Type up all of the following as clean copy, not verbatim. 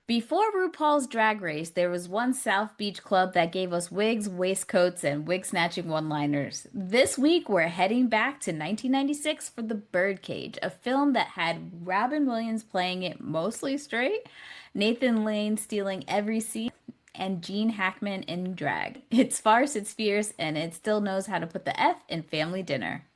Before RuPaul's Drag Race, there was one South Beach club that gave us wigs, waistcoats, and wig snatching one-liners. This week, we're heading back to 1996 for The Birdcage, a film that had Robin Williams playing it mostly straight, Nathan Lane stealing every scene, and Gene Hackman in drag. It's farce, it's fierce, and it still knows how to put the F in family dinner.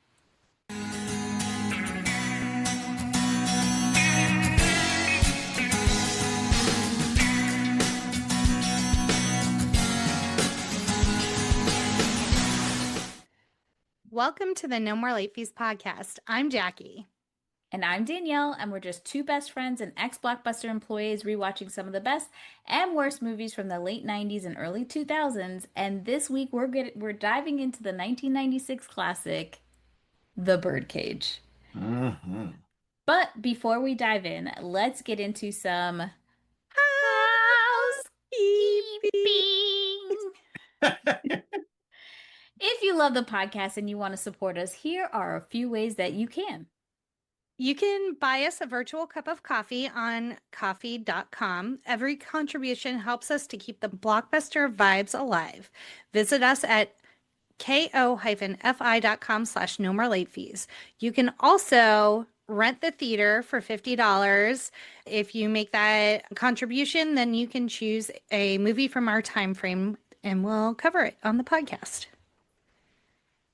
Welcome to the No More Late Fees podcast. I'm Jackie. And I'm Danielle, and we're just two best friends and ex-Blockbuster employees rewatching some of the best and worst movies from the late 90s and early 2000s. And this week we're diving into the 1996 classic, The Birdcage. But before we dive in, let's get into some housekeeping. If you love the podcast and you want to support us, here are a few ways that you can. You can buy us a virtual cup of coffee on coffee.com. Every contribution helps us to keep the Blockbuster vibes alive. Visit us at ko-fi.com/no more late fees. You can also rent the theater for $50. If you make that contribution, then you can choose a movie from our time frame and we'll cover it on the podcast.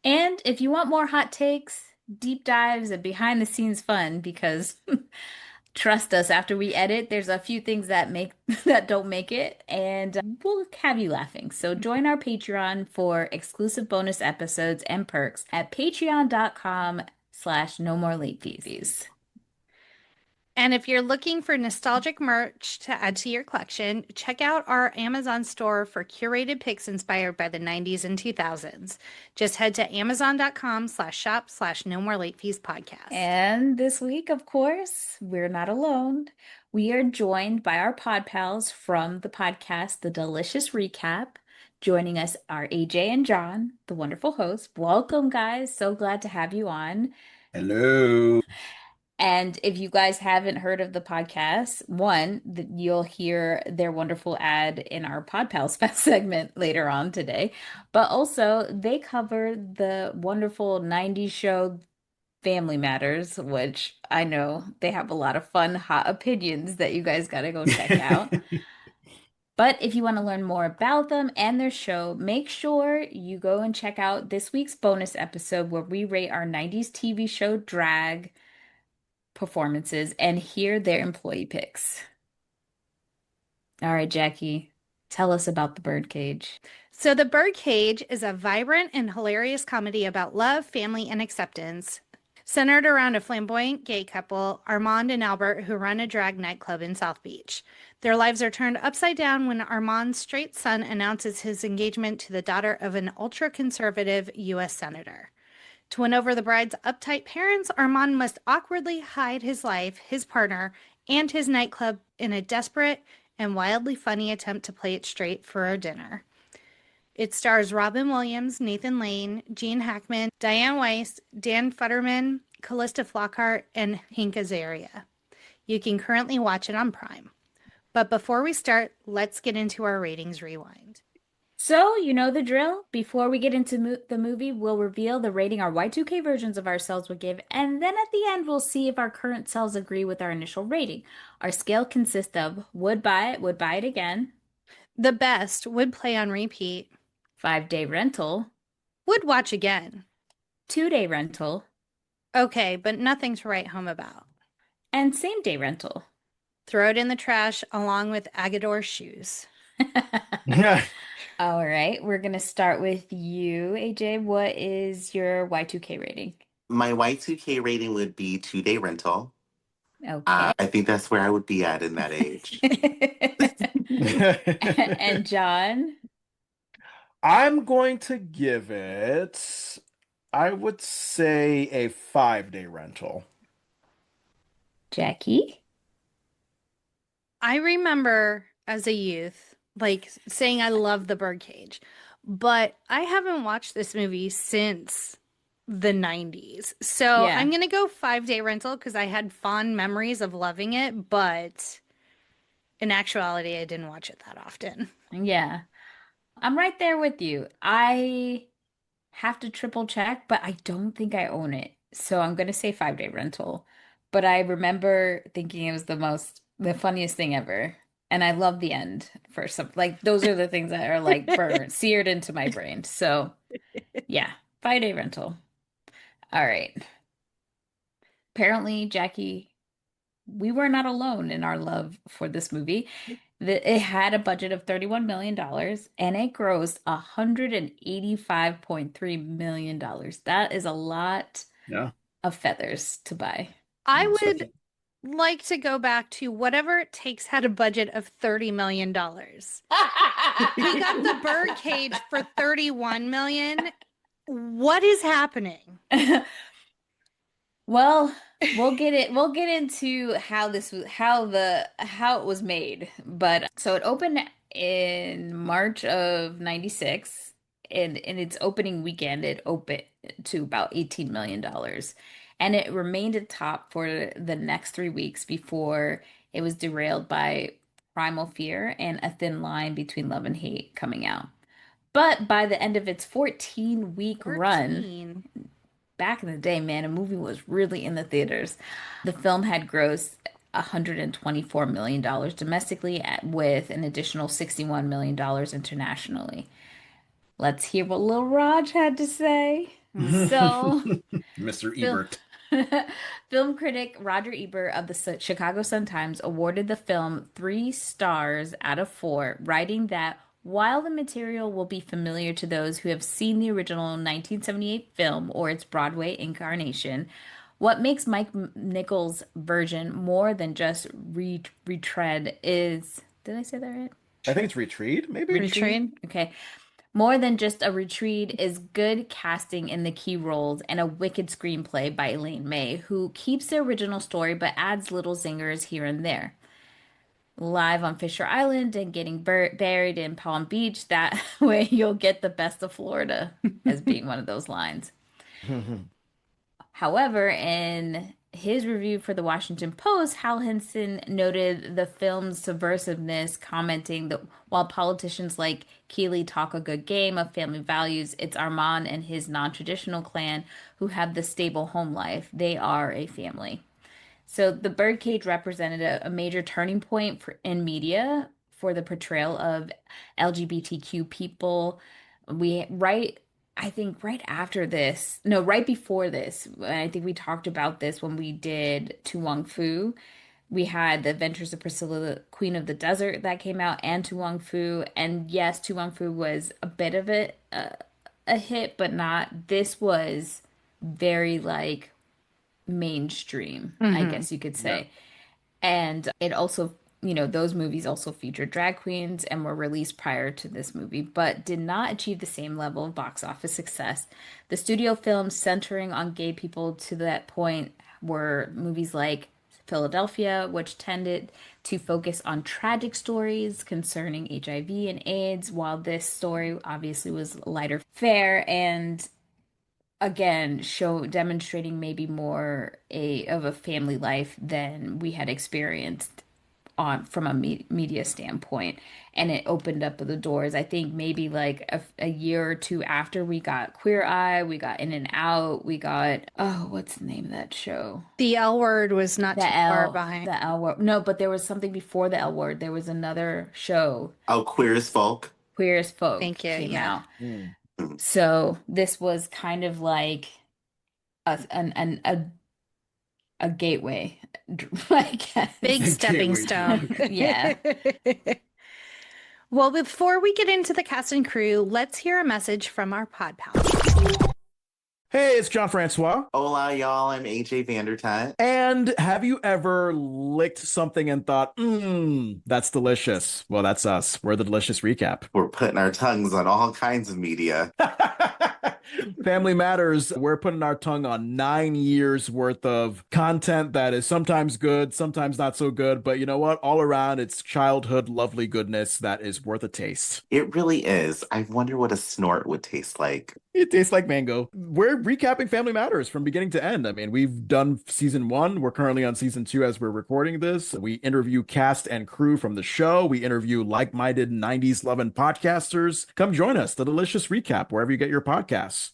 And if you want more hot takes, deep dives, and behind the scenes fun, because trust us, after we edit, there's a few things that don't make it, and we'll have you laughing. So join our Patreon for exclusive bonus episodes and perks at patreon.com/no more late fees. And if you're looking for nostalgic merch to add to your collection, check out our Amazon store for curated picks inspired by the 90s and 2000s. Just head to amazon.com/shop/no more late fees podcast. And this week, of course, we're not alone. We are joined by our pod pals from the podcast, The Delicious Recap. Joining us are Ajay and Jon, the wonderful hosts. Welcome, guys. So glad to have you on. Hello. And if you guys haven't heard of the podcast, you'll hear their wonderful ad in our Pod Pals segment later on today. But also, they cover the wonderful 90s show Family Matters, which I know they have a lot of fun, hot opinions that you guys got to go check out. But if you want to learn more about them and their show, make sure you go and check out this week's bonus episode where we rate our 90s TV show drag performances and hear their employee picks. All right, Jackie, tell us about The Birdcage. So The Birdcage is a vibrant and hilarious comedy about love, family, and acceptance, centered around a flamboyant gay couple, Armand and Albert, who run a drag nightclub in South Beach. Their lives are turned upside down when Armand's straight son announces his engagement to the daughter of an ultra-conservative U.S. senator. To win over the bride's uptight parents, Armand must awkwardly hide his life, his partner, and his nightclub in a desperate and wildly funny attempt to play it straight for a dinner. It stars Robin Williams, Nathan Lane, Gene Hackman, Diane Weiss, Dan Futterman, Callista Flockhart, and Hank Azaria. You can currently watch it on Prime. But before we start, let's get into our ratings rewind. So, you know the drill. Before we get into the movie, we'll reveal the rating our Y2K versions of ourselves would give, and then at the end, we'll see if our current selves agree with our initial rating. Our scale consists of would buy it again. The best, would play on repeat. 5-day rental. Would watch again. 2-day rental. Okay, but nothing to write home about. And same-day rental. Throw it in the trash along with Agador shoes. All right, we're going to start with you, AJ. What is your Y2K rating? My Y2K rating would be 2-day rental. Okay. I think that's where I would be at in that age. And Jon? I'm going to give it, I would say, a 5-day rental. Jackie? I remember as a youth, saying I love The Birdcage, but I haven't watched this movie since the 90s. So Yeah. I'm going to go 5-day rental because I had fond memories of loving it, but In actuality, I didn't watch it that often. Yeah. I'm right there with you. I have to triple check, but I don't think I own it. So I'm gonna say 5 day rental. But I remember thinking it was the funniest thing ever. And I love the end for some, like, those are the things that are like burned, seared into my brain. So yeah, 5 day rental. All right. Apparently, Jackie, we were not alone in our love for this movie. It had a budget of $31 million and it grossed $185.3 million. That is a lot Yeah. of feathers to buy. I would Especially. like to go back to Whatever It Takes had a budget of $30 million. We got the Birdcage for 31 million. What is happening? Well, we'll get into how this was how it was made. But so it opened in March of 96 and in its opening weekend it opened to about $18 million. And it remained at top for the next 3 weeks before it was derailed by Primal Fear and A Thin Line Between Love and Hate coming out. But by the end of its 14-week run, 14. back in the day, man, a movie was really in the theaters. The film had grossed $124 million domestically with an additional $61 million internationally. Let's hear what Lil Raj had to say. So, Mr. Phil, Ebert. film critic Roger Ebert of the Chicago Sun-Times awarded the film 3 stars out of 4, writing that while the material will be familiar to those who have seen the original 1978 film or its Broadway incarnation, what makes Mike Nichols' version more than just retread is, did I say that right? I think it's Retreat, maybe? Retreat? Okay. More than just a retreat is good casting in the key roles and a wicked screenplay by Elaine May, who keeps the original story but adds little zingers here and there. Live on Fisher Island and getting buried in Palm Beach, that way you'll get the best of Florida, as being one of those lines. However, in his review for the Washington Post, Hal Henson noted the film's subversiveness, commenting that while politicians like Keeley talk a good game of family values, it's Armand and his non-traditional clan who have the stable home life. They are a family. So the Birdcage represented a major turning point in media for the portrayal of LGBTQ people. We right I think right after this, no, right before this, I think we talked about this when we did Tu Wong Fu. We had The Adventures of Priscilla, the Queen of the Desert, that came out, and Tu Wong Fu. And yes, Tu Wong Fu was a bit of a hit, but not. This was very like mainstream, I Mhm. guess you could Yeah. say. And it also, those movies also featured drag queens and were released prior to this movie, but did not achieve the same level of box office success. The studio films centering on gay people to that point were movies like Philadelphia, which tended to focus on tragic stories concerning HIV and AIDS, while this story obviously was lighter fare and again show demonstrating maybe more of a family life than we had experienced on from a media standpoint, and it opened up the doors. I think maybe like a year or two after we got Queer Eye, we got In and Out, we got, oh, what's the name of that show? The L Word was not too far behind. The L Word. No, but there was something before the L Word. There was another show, Oh, Queer as Folk. Queer as Folk, Thank you. came Yeah. out. Mm. Mm. So this was kind of like a gateway, I guess. Big stepping Gateway stone. drug. Yeah. Well, before we get into the cast and crew, let's hear a message from our pod pals. Hey, it's John Francois. Hola, y'all. I'm AJ Vandertunt. And have you ever licked something and thought, that's delicious? Well, that's us. We're the Delicious Recap. We're putting our tongues on all kinds of media. Family Matters, we're putting our tongue on 9 years worth of content that is sometimes good, sometimes not so good, but you know what? All around, it's childhood lovely goodness that is worth a taste. It really is. I wonder what a snort would taste like. It tastes like mango. We're recapping Family Matters from beginning to end. I mean, we've done season one. We're currently on season two as we're recording this. We interview cast and crew from the show. We interview like-minded 90s loving podcasters. Come join us, the delicious recap, wherever you get your podcasts.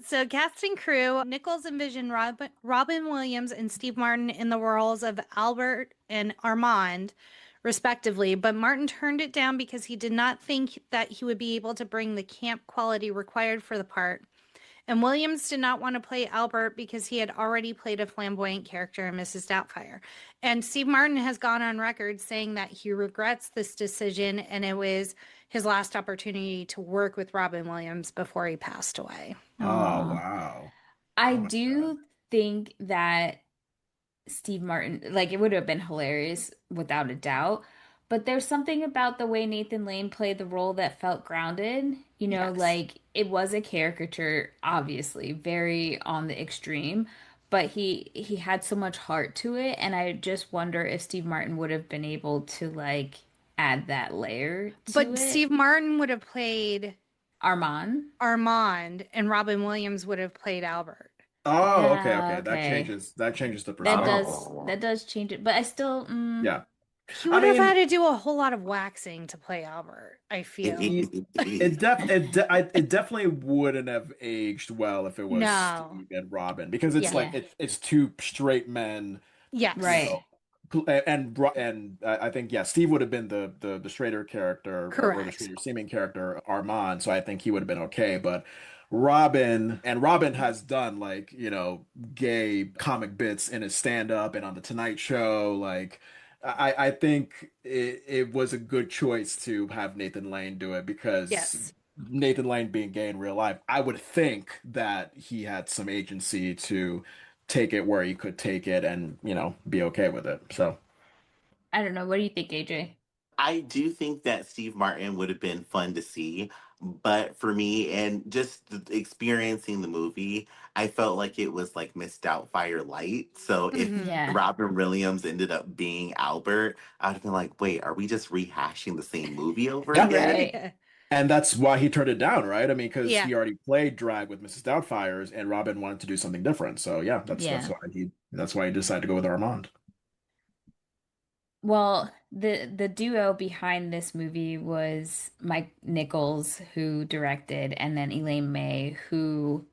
So, cast and crew, Nichols envisioned Robin Williams and Steve Martin in the roles of Albert and Armand, respectively, but Martin turned it down because he did not think that he would be able to bring the camp quality required for the part. And Williams did not want to play Albert because he had already played a flamboyant character in Mrs. Doubtfire. And Steve Martin has gone on record saying that he regrets this decision and it was his last opportunity to work with Robin Williams before he passed away. Oh, Aw. wow. I Oh my God. do think that Steve Martin, like it would have been hilarious without a doubt. But there's something about the way Nathan Lane played the role that felt grounded. Yes. Like it was a caricature, obviously, very on the extreme, but he had so much heart to it, and I just wonder if Steve Martin would have been able to like add that layer to But it. Steve Martin would have played Armand? Armand and Robin Williams would have played Albert. Oh, okay, Yeah, okay. okay. That changes the That perspective. does Oh. that does change it, but I still Yeah. He I would have had mean, to do a whole lot of waxing to play Albert, I It, feel. it, it it, it it, def it, de it definitely wouldn't have aged well if it was No. Steve and Robin because it's Yeah. like yeah, it's two straight men, you Yes. right. know, and I think yeah, Steve would have been the straighter character or the Correct. straighter seeming character Armand, so I think he would have been okay, but Robin has done like, gay comic bits in his stand-up and on the Tonight Show. Like I think it was a good choice to have Nathan Lane do it because Yes. Nathan Lane being gay in real life, I would think that he had some agency to take it where he could take it and, be okay with it. So, I don't know. What do you think, AJ? I do think that Steve Martin would have been fun to see, but for me, and just experiencing the movie, I felt like it was like Miss Doubtfire light. So if Hmm. Yeah. Robin Williams ended up being Albert, I'd have been like, wait, are we just rehashing the same movie over yeah. again? Right. And that's why he turned it down, right? I mean, because Yeah. he already played drag with Mrs. Doubtfires, and Robin wanted to do something different. So yeah, that's Yeah. why he decided to go with Armand. Well, the duo behind this movie was Mike Nichols, who directed, and then Elaine May, who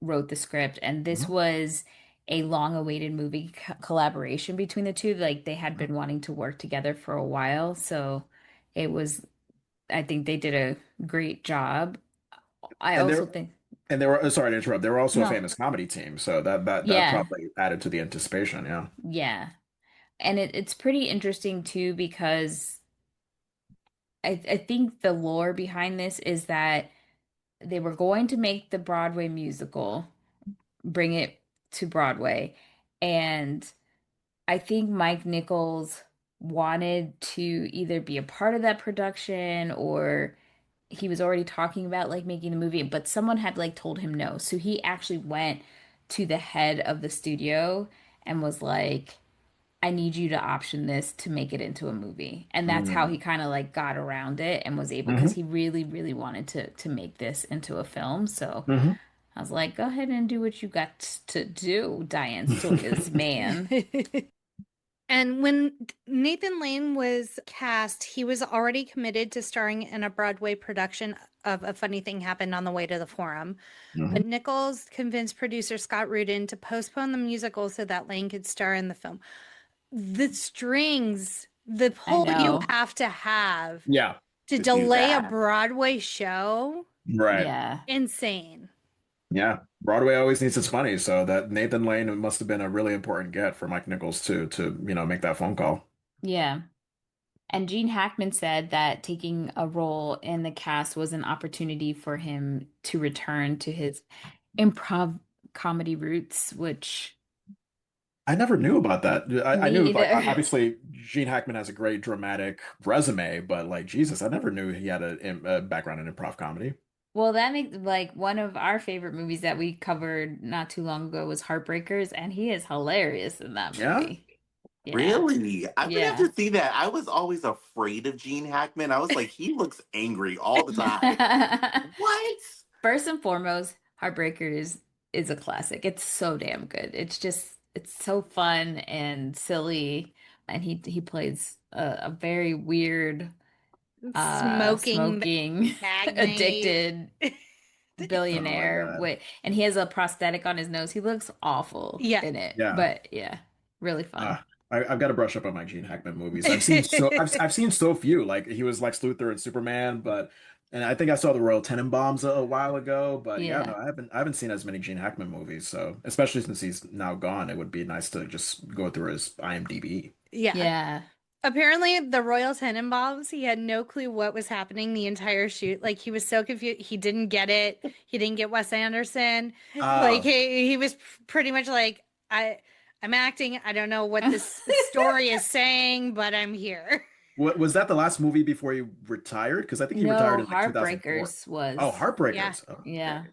wrote the script. And this Mhm. was a long-awaited movie collaboration between the two. Like they had Mhm. been wanting to work together for a while, so it was, I think they did a great job. I And also they're think, and they were sorry to interrupt. They were also a no, famous comedy team, so that yeah, probably added to the anticipation. Yeah. yeah. And it's pretty interesting too because I think the lore behind this is that they were going to make the Broadway musical, bring it to Broadway, and I think Mike Nichols wanted to either be a part of that production or he was already talking about like making the movie, but someone had like told him no. So he actually went to the head of the studio and was like, I need you to option this to make it into a movie. And that's how he Mm. kind of like got around it and was able because Hmm. he really, really wanted to make this into a film. So Hmm. I was like, go ahead and do what you got to do, Diane Sawyer's man. And when Nathan Lane was cast, he was already committed to starring in a Broadway production of A Funny Thing Happened on the Way to the Forum. Hmm. But Nichols convinced producer Scott Rudin to postpone the musical so that Lane could star in the film. The strings, the I pull you know. have Yeah. to To do delay a that. Broadway show, Right. Yeah. insane. Yeah. Broadway always needs its money, so that Nathan Lane must have been a really important get for Mike Nichols to make that phone call. Yeah. And Gene Hackman said that taking a role in the cast was an opportunity for him to return to his improv comedy roots, which I never knew about that. I me knew like either. obviously Gene Hackman has a great dramatic resume, but like Jesus, I never knew he had a background in improv comedy. Well, that makes like one of our favorite movies that we covered not too long ago was Heartbreakers, and he is hilarious in that Yeah. movie. Yeah. Really? I'm gonna have Yeah. to see that. I was always afraid of Gene Hackman. I was like, he looks angry all the time. What? First and foremost, Heartbreakers is a classic. It's so damn good. It's so fun and silly, and he plays a very weird, Smoking smoking, magnate. addicted Oh my billionaire God. with, and he has a prosthetic on his nose. He looks awful Yeah. in it, Yeah. but yeah, really fun. I've got to brush up on my Gene Hackman movies. I've seen so few. Like he was Lex Luthor and Superman, but and I think I saw the Royal Tenenbaums a while ago. But yeah, no, Yeah. I haven't seen as many Gene Hackman movies. So especially since he's now gone, it would be nice to just go through his IMDb. Yeah. Yeah. Apparently, the Royal Tenenbaums, he had no clue what was happening the entire shoot. Like, he was so confused. He didn't get it. He didn't get Wes Anderson. Like, Oh, he was pretty much like, I'm acting. I don't know what this story is saying, but I'm here. was that the last movie before he retired? Because I think he retired No, in like 2004. Heartbreakers Oh, was. Yeah. Heartbreakers. Oh, Yeah. okay.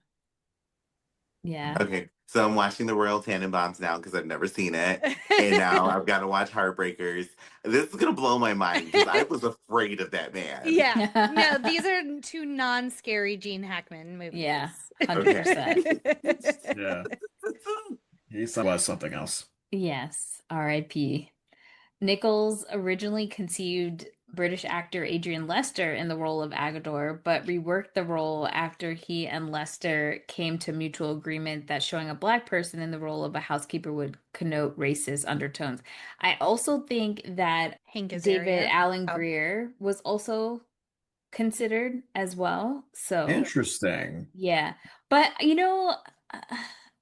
Yeah. Okay, so I'm watching the Royal Tenenbaums now because I've never seen it, and now I've got to watch Heartbreakers. This is gonna blow my mind because I was afraid of that man. Yeah. No, these are two non-scary Gene Hackman Yeah, movies. 100%. Okay. Yeah, he was something else. Yes, R.I.P. Nichols originally conceived British actor Adrian Lester in the role of Agador, but reworked the role after he and Lester came to mutual agreement that showing a black person in the role of a housekeeper would connote racist undertones. I also think that Hank David Azaria. Allen Oh. Greer was also considered as well. So, Interesting. yeah. But uh,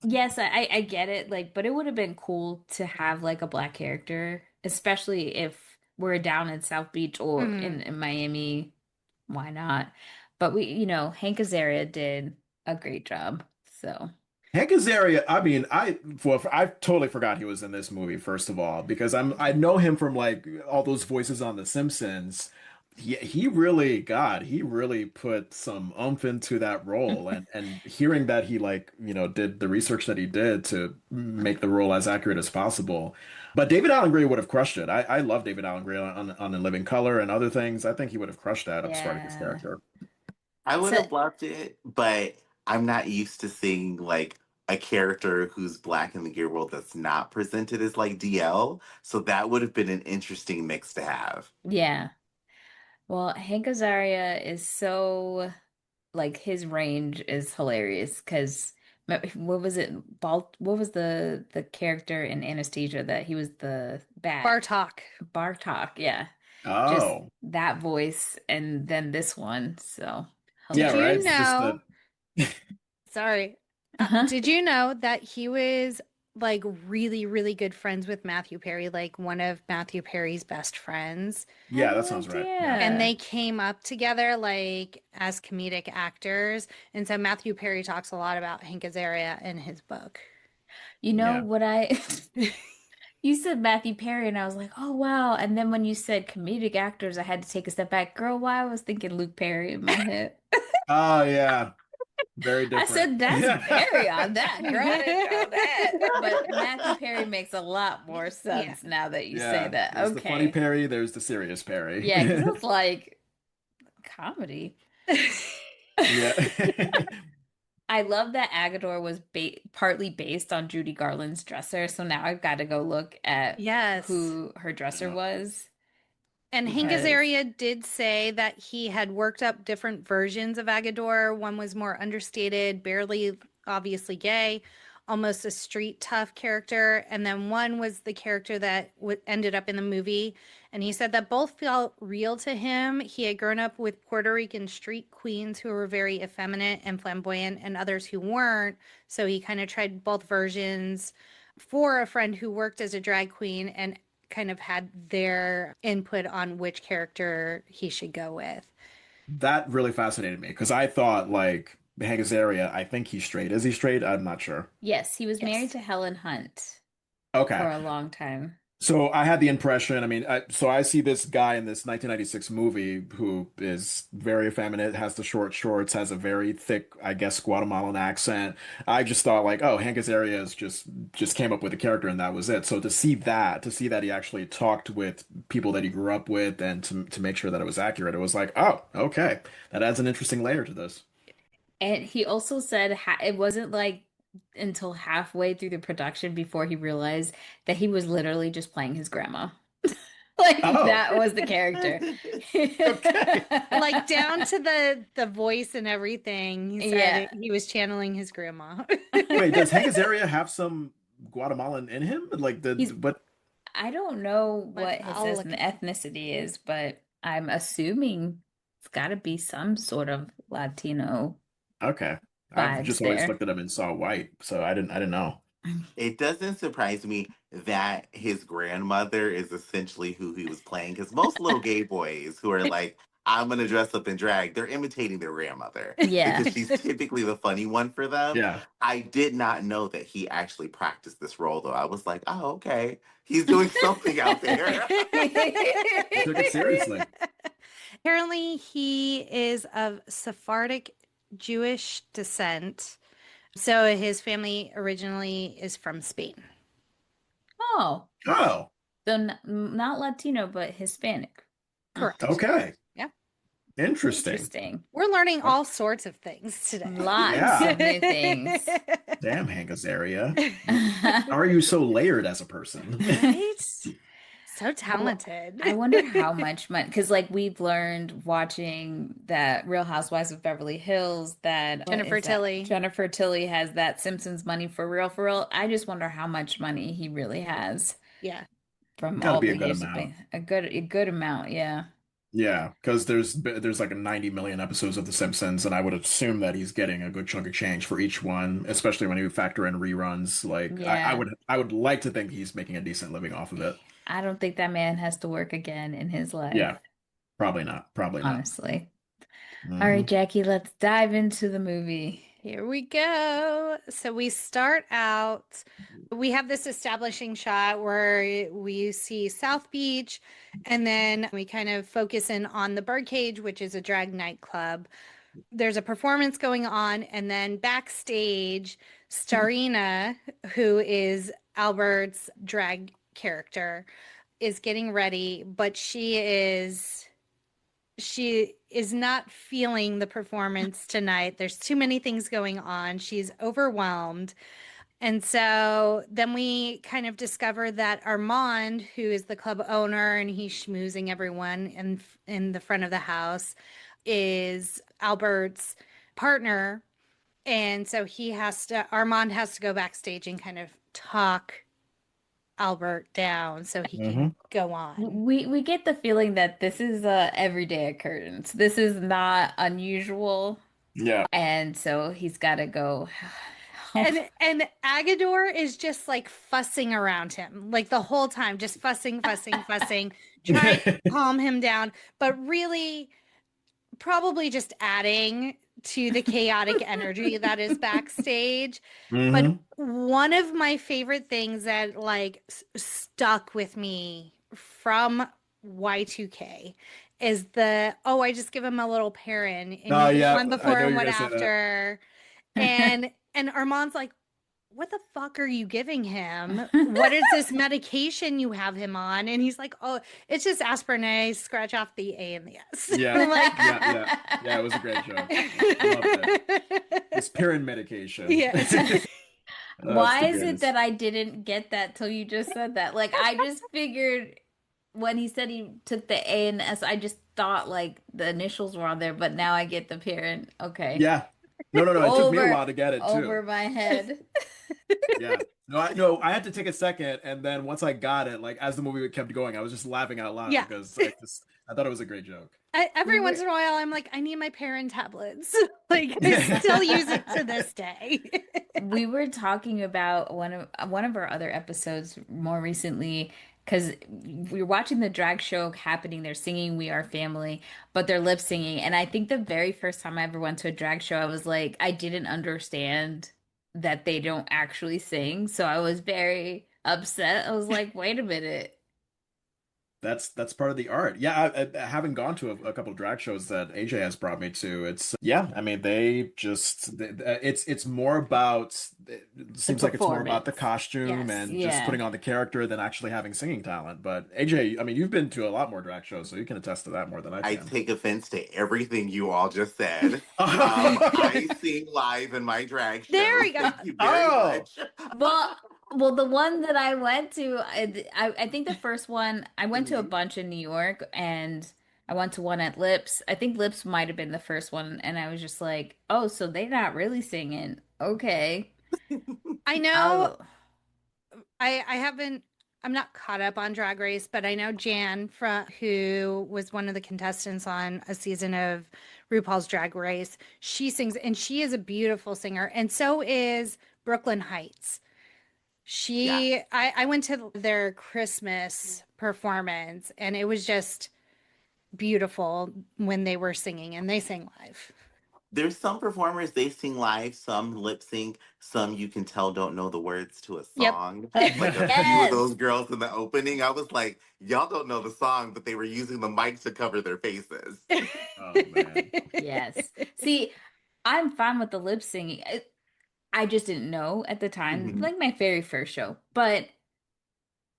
yes, I get it. Like, but it would have been cool to have like a black character, especially if we're down in South Beach or Mhm. in Miami. Why not? But Hank Azaria did a great job. So, Hank Azaria, I mean, I totally forgot he was in this movie, first of all, because I know him from like all those voices on The Simpsons. He really put some oomph into that role, and hearing that he like, did the research that he did to make the role as accurate as possible. But David Allen Greer would have crushed it. I love David Allen Greer on In Living Color and other things. I think he would have crushed that Spartacus yeah. character. I would So, have loved it, but I'm not used to seeing like a character who's black in the gear world that's not presented as like DL. So that would have been an interesting mix to have. yeah. Well, Hank Azaria is so like his range is hilarious because what was it? What was the character in Anesthesia that he was the bat? Bartok. Bartok, yeah. Just Oh, that voice and then this one. So Did yeah, right. you hilarious. Just know? the Sorry. Uh-huh. Did you know that he was like really, really good friends with Matthew Perry, like one of Matthew Perry's best friends? Had Yeah, that no sounds right. Yeah. And idea. they came up together like as comedic actors. And so Matthew Perry talks a lot about Hank Azaria in his book. You know Yeah. what I you said Matthew Perry and I was like, "Oh wow." And then when you said comedic actors, I had to take a step back. Girl, why I was thinking Luke Perry in my head. Oh yeah. Very I different. said that's very on that, girl. I didn't know that. But Matthew Perry makes a lot more Yeah. sense now that you say Yeah. that. There's the funny Okay. Perry, there's the serious Perry. Yeah, because it's like comedy. Yeah. I love that Agador was partly based on Judy Garland's dresser. So now I've got to go look at Yes. who her dresser Yeah. was And Hank because, Azaria did say that he had worked up different versions of Agador. One was more understated, barely obviously gay, almost a street tough character. And then one was the character that ended up in the movie. And he said that both felt real to him. He had grown up with Puerto Rican street queens who were very effeminate and flamboyant, and others who weren't. So he kind of tried both versions for a friend who worked as a drag queen and kind of had their input on which character he should go with. That really fascinated me because I thought like Hank Azaria, I think he's straight. Is he straight? I'm not sure. yes, he was married Yes. to Helen Hunt Okay. for a long time. So I had the impression, I mean, so I see this guy in this 1996 movie who is very effeminate, has the short shorts, has a very thick, I guess, Guatemalan accent. I just thought like, oh, Hank Azaria is just came up with a character and that was it. So to see that he actually talked with people that he grew up with and to make sure that it was accurate, it was like, oh, okay, that adds an interesting layer to this. And he also said it wasn't like until halfway through the production before he realized that he was literally just playing his grandma. Like Oh, that was the character. okay. Like down to the voice and everything. He said Yeah. he was channeling his grandma. Wait, does Hank Azaria have some Guatemalan in him? Like the He's what? I don't know what his I'll look it up. ethnicity is, but I'm assuming it's got to be some sort of Latino Okay, I've vibes just always there. looked at him and saw white, so I didn't know. It doesn't surprise me that his grandmother is essentially who he was playing because most little gay boys who are like, I'm going to dress up in drag, they're imitating their grandmother Yeah. because she's typically the funny one for them. Yeah, I did not know that he actually practiced this role, though. I was like, oh, okay. He's doing something out there. he took it seriously. Apparently, he is of Sephardic Jewish descent. So his family originally is from Spain. Oh, Oh, so not Latino, but Hispanic. Correct. okay, Yeah. interesting. Interesting. We're learning all sorts of things today. Lots Yeah, of new things. damn, Hank Azaria. How are you so layered as a person? Right? So Well, talented. I wonder how much money, because like we've learned watching that Real Housewives of Beverly Hills that what Jennifer is that? Tilly. Jennifer Tilly has that Simpsons money for real, for real. I just wonder how much money he really has Yeah. from Got to all be the a good years of amount. being a good amount, yeah. Yeah, because there's like a 90 million episodes of The Simpsons, and I would assume that he's getting a good chunk of change for each one, especially when you factor in reruns. Like Yeah. I would like to think he's making a decent living off of it. I don't think that man has to work again in his Yeah, life, probably not. Probably not. honestly. All right, Hmm. Jackie, let's dive into the movie. Here we go. So we start out, we have this establishing shot where we see South Beach, and then we kind of focus in on the Birdcage, which is a drag nightclub. There's a performance going on, and then backstage, Starina, who is Albert's drag character, is getting ready, but she is not feeling the performance tonight. There's too many things going on. She's overwhelmed. And so then we kind of discover that Armand, who is the club owner and he's schmoozing everyone in the front of the house, is Albert's partner. And so Armand has to go backstage and kind of talk Albert down so he can Hmm. go on. We get the feeling that this is a everyday occurrence. This is not unusual, Yeah. and so he's got to go. And Agador is just like fussing around him, like the whole time, just fussing, fussing, fussing, trying to calm him down, but really probably just adding to the chaotic energy that is backstage. But Hmm. one of my favorite things that like stuck with me from Y2K is I just give him a little parent and Oh you get yeah, one I before know and you're one gonna say that. after. And Armand's like, what the fuck are you giving him? What is this medication you have him on? And he's like, oh, it's just aspirin. I scratch off the A and the S. Yeah, I'm like, yeah. It was a great joke. Loved it. It's Pirin medication. yes. That's Why the is it greatest. that I didn't get that till you just said that? Like I just figured when he said he took the A and S, I just thought like the initials were on there, but now I get the parent. Okay. Yeah. No, no, no. It took me a Over while to get it over too. my head. Yeah. No, I had to take a second, and then once I got it, like as the movie kept going, I was just laughing out loud Yeah. because I thought it was a great joke. We Every once were in a while, I'm like, I need my parent tablets. Like, I still use it to this day. we were talking about one of our other episodes more recently because we were watching the drag show happening. They're singing "We Are Family," but they're lip singing. And I think the very first time I ever went to a drag show, I was like, I didn't understand that they don't actually sing. So I was very upset. I was like, wait a minute. that's part of the art. Yeah, having gone to a couple of drag shows that AJ has brought me to, it's yeah. I mean, it's more about. It The seems like it's more about the performance. costume Yes. and just Yeah. putting on the character than actually having singing talent. But AJ, I mean, you've been to a lot more drag shows, so you can attest to that more than I I can. take offense to everything you all just said. I sing live in my drag There shows. we go. Thank you very Oh, much. Well, well, the one that I went to, I think the first one, I went to a Mhm. bunch in New York and I went to one at Lips. I think Lips might have been the first one. And I was just like, oh, so they're not really singing. Okay. I know I'll, I haven't I'm not caught up on Drag Race, but I know Jan from who was one of the contestants on a season of RuPaul's Drag Race. She sings and she is a beautiful singer, and so is Brooklyn Heights. Yeah. I went to their Christmas performance and it was just beautiful when they were singing and they sang live. There's some performers, they sing live, some lip sync, some you can tell don't know the words to a Yep. song. Like a few of yes. those girls in the opening, I was like, y'all don't know the song, but they were using the mic to cover their faces. oh man. Yes. See, I'm fine with the lip singing. I just didn't know at the time, Mhm. like my very first show. But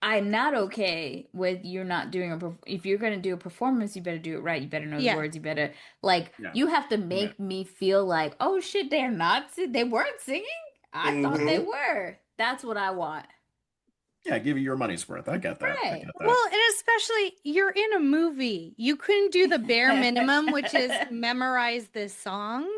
I'm not okay with you're not doing if you're going to do a performance, you better do it right. You better know the Yeah. words. You better like Yeah. you have to Yeah. make me feel like, oh shit, they're not they weren't singing. I thought they Mhm. were. That's what I want. Yeah, give you your money's worth. I get that. I Right. get that. Well, and especially you're in a movie. You couldn't do the bare minimum, which is memorize this song.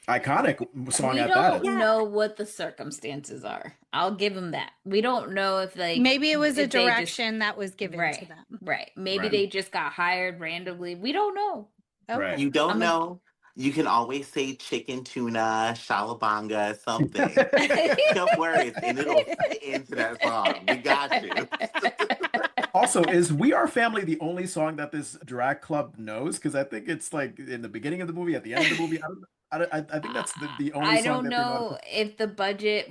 Iconic song We at that. don't It's Yeah. know what the circumstances are. I'll give them that. We don't know if like Maybe it was a if they just direction that was given to right, them. right. Maybe right. they just got hired randomly. We don't know. Okay. Right. You don't I'm a know. You can always say chicken tuna, shalabanga, something. Make up words and it'll fit into that song. We got you. Also, is We Are Family the only song that this drag club knows? Because I think it's like in the beginning of the movie, at the end of the movie. I think that's the only I song don't that they know how to know play. if the budget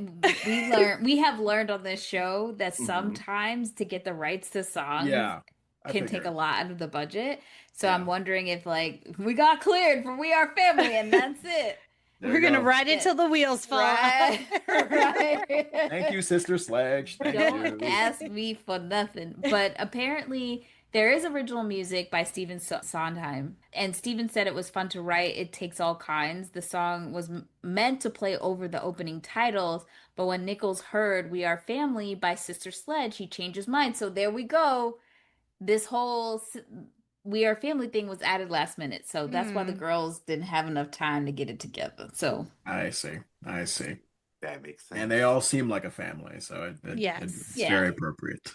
we have learned on this show that Mhm. sometimes to get the rights to songs Yeah, I can take a figured. lot out of the budget. So I'm Yeah, wondering if like we got cleared for We Are Family and that's it. there We're you gonna go. ride it That till the wheels fall off. right, Thank right. you, Sister Sledge. Thank Don't you. ask me for nothing. But apparently, there is original music by Stephen Sondheim. And Stephen said it was fun to write. It takes all kinds. The song was meant to play over the opening titles, but when Nichols heard We Are Family by Sister Sledge, he changed his mind. So there we go. This whole We Are Family thing was added last minute. So that's why the Hmm. girls didn't have enough time to get it together. So, I see. I see. That makes And they sense. all seem like a family, so it's Yes. yeah. very appropriate.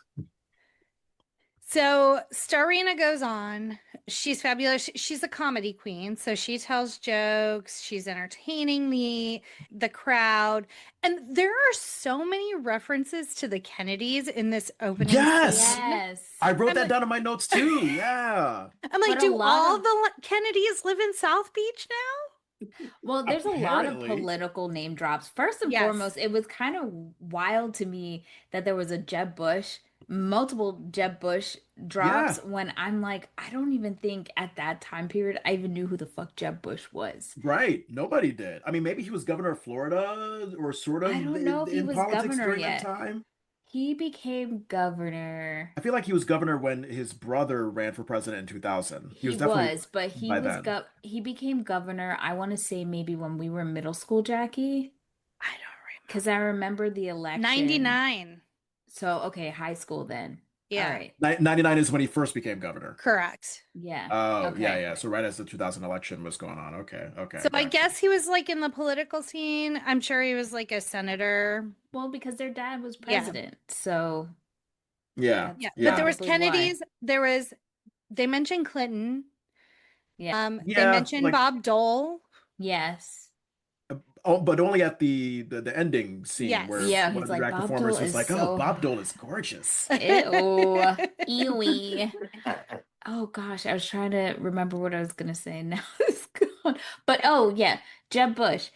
So Starina goes on. She's fabulous. She's a comedy queen, so she tells jokes. She's entertaining the crowd, and there are so many references to the Kennedys in this opening Yes, scene. Yes. I wrote I'm that like, down in my notes too. Yeah, I'm like, But a do lot all of the Kennedys live in South Beach now? Well, there's a lot of apparently. political name drops. First and Yes. foremost, it was kind of wild to me that there was a Jeb Bush, multiple Jeb Bush drops Yeah, when I'm like, I don't even think at that time period I even knew who the fuck Jeb Bush was. right. Nobody did. I mean, maybe he was governor of Florida or sort I of don't know if he in was politics governor during that yet. time. He became governor. I feel like he was governor when his brother ran for president in 2000. He He was definitely was, but by then. he became governor, I want to say maybe when we were in middle school, Jackie, I don't because I remember the election. 99. So, okay, high school then. All Yeah, right. 99 is when he first became governor. correct. Yeah. Oh, yeah, Okay. yeah. So right as the 2000 election was going on. Okay, okay, So I gotcha. guess he was like in the political scene. I'm sure he was like a senator. Well, because their dad was Yeah. president. So Yeah, that's Yeah. But there yeah, was probably why. Kennedys. They mentioned Clinton. Yeah. They yeah. mentioned Like, Bob Dole. Yes. oh, but only at the ending scene where Yes. Yeah. one He's of the like, drag Bob Dole performers was is like, "Oh, so Bob Dole hot. is gorgeous." Ew. Ewy. Oh gosh, I was trying to remember what I was gonna say. Now it's gone. But oh yeah, Jeb Bush.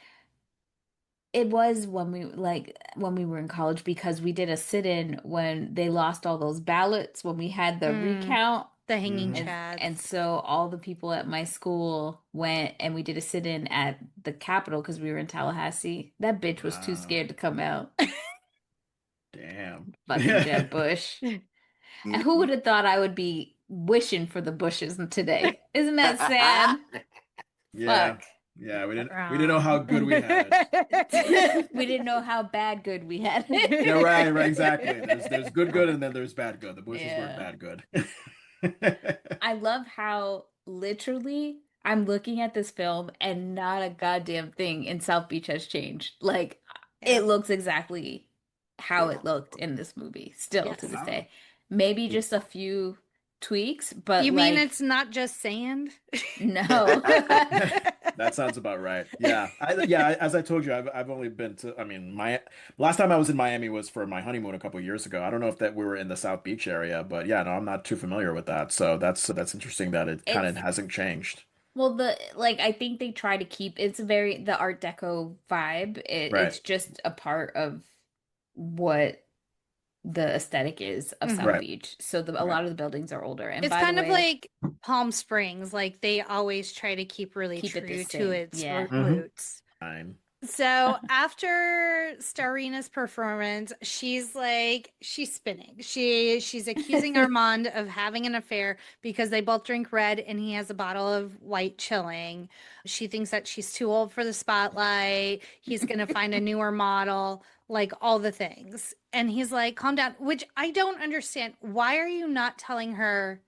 It was when we were in college because we did a sit-in when they lost all those ballots when we had the Mm, recount. the hanging Hmm. And chads. so all the people at my school went and we did a sit-in at the Capitol because we were in Tallahassee. That bitch was too Wow. scared to come out. Damn. Fucking Jeb Bush. And who would have thought I would be wishing for the Bushes today? Isn't that sad? Yeah. Fuck. Yeah, we didn't know how Wrong. good we had it. We didn't know how bad good we had Yeah, it. right, right, exactly. There's good and then there's bad good. The Bushes weren't Yeah. bad good. I love how literally I'm looking at this film and not a goddamn thing in South Beach has changed. Like it Yeah. looks exactly how it looked in this movie, still to this Yes. Wow. day. Maybe just a few tweaks, but You mean like it's not just sand? no. That sounds about right. Yeah, as I told you, I've only been to. I mean, my last time I was in Miami was for my honeymoon a couple years ago. I don't know if that we were in the South Beach area, but yeah, no, I'm not too familiar with that. So that's interesting that it kind of It's hasn't changed. well the like I think they try to keep it's very the Art Deco vibe. Right, It's just a part of what the aesthetic is of South Hmm. right, Beach. So a right. lot of the buildings are older. And It's by the kind of way, like Palm Springs. Like they always try to keep really keep it the true to same. its Yeah. Hmm. roots. Fine. So after Starina's performance, she's spinning. She's accusing Armand of having an affair because they both drink red and he has a bottle of white chilling. She thinks that she's too old for the spotlight. He's gonna find a newer model, like all the things. And he's like, calm down, which I don't understand. Why are you not telling her?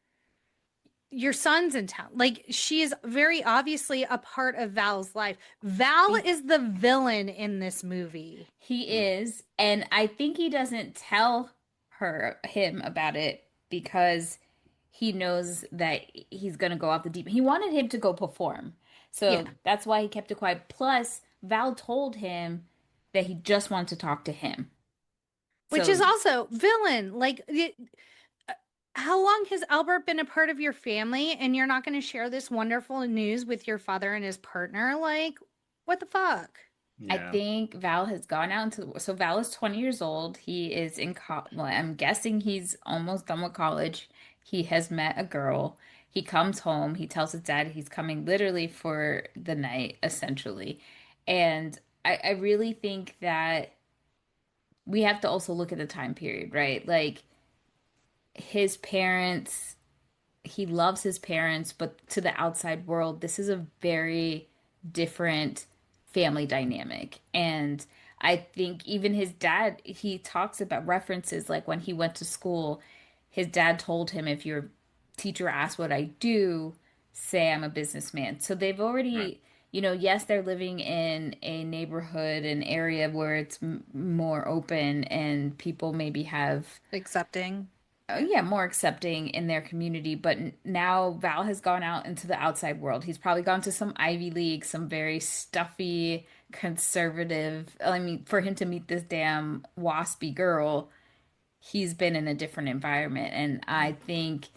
Your son's in town. Like she is very obviously a part of Val's life. Val Be is the villain in this movie. He is, and I think he doesn't tell him about it because he knows that he's gonna go off the deep. He wanted him to go perform. Yeah. So that's why he kept it quiet. Plus, Val told him that he just wanted to talk to him. Which is So also villain. How long has Albert been a part of your family and you're not going to share this wonderful news with your father and his partner? Like, what the fuck? I Yeah. think Val has gone out into so Val is 20 years old. He is in well, I'm guessing he's almost done with college. He has met a girl. He comes home. He tells his dad he's coming literally for the night, essentially. And I really think that we have to also look at the time period, right? Like his parents he loves his parents, but to the outside world, this is a very different family dynamic. And I think even his dad, he talks about references like when he went to school, his dad told him, if your teacher asks what I do, say I'm a businessman. So they've Right. already, yes, they're living in a neighborhood, an area where it's more open and people maybe have Accepting. yeah, more accepting in their community. But now Val has gone out into the outside world. He's probably gone to some Ivy League, some very stuffy, conservative. I mean, for him to meet this damn waspy girl, he's been in a different environment. And I think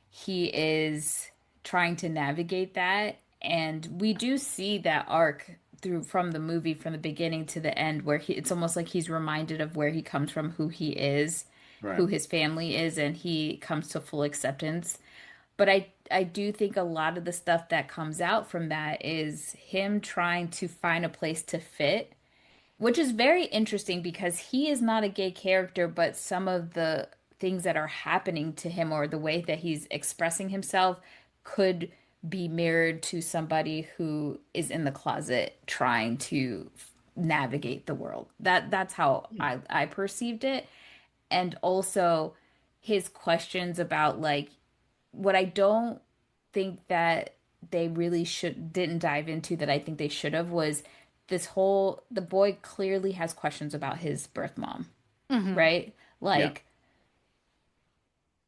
he is trying to navigate that. And we do see that arc through from the movie from the beginning to the end where it's almost like he's reminded of where he comes from, who he is, who Right. his family is, and he comes to full acceptance. But I do think a lot of the stuff that comes out from that is him trying to find a place to fit, which is very interesting because he is not a gay character, but some of the things that are happening to him or the way that he's expressing himself could be mirrored to somebody who is in the closet trying to navigate the world. That's how I perceived it. And also his questions about like what I don't think that they really should didn't dive into that I think they should have was this whole the boy clearly has questions about his birth mom, Hmm. right? Yeah. Like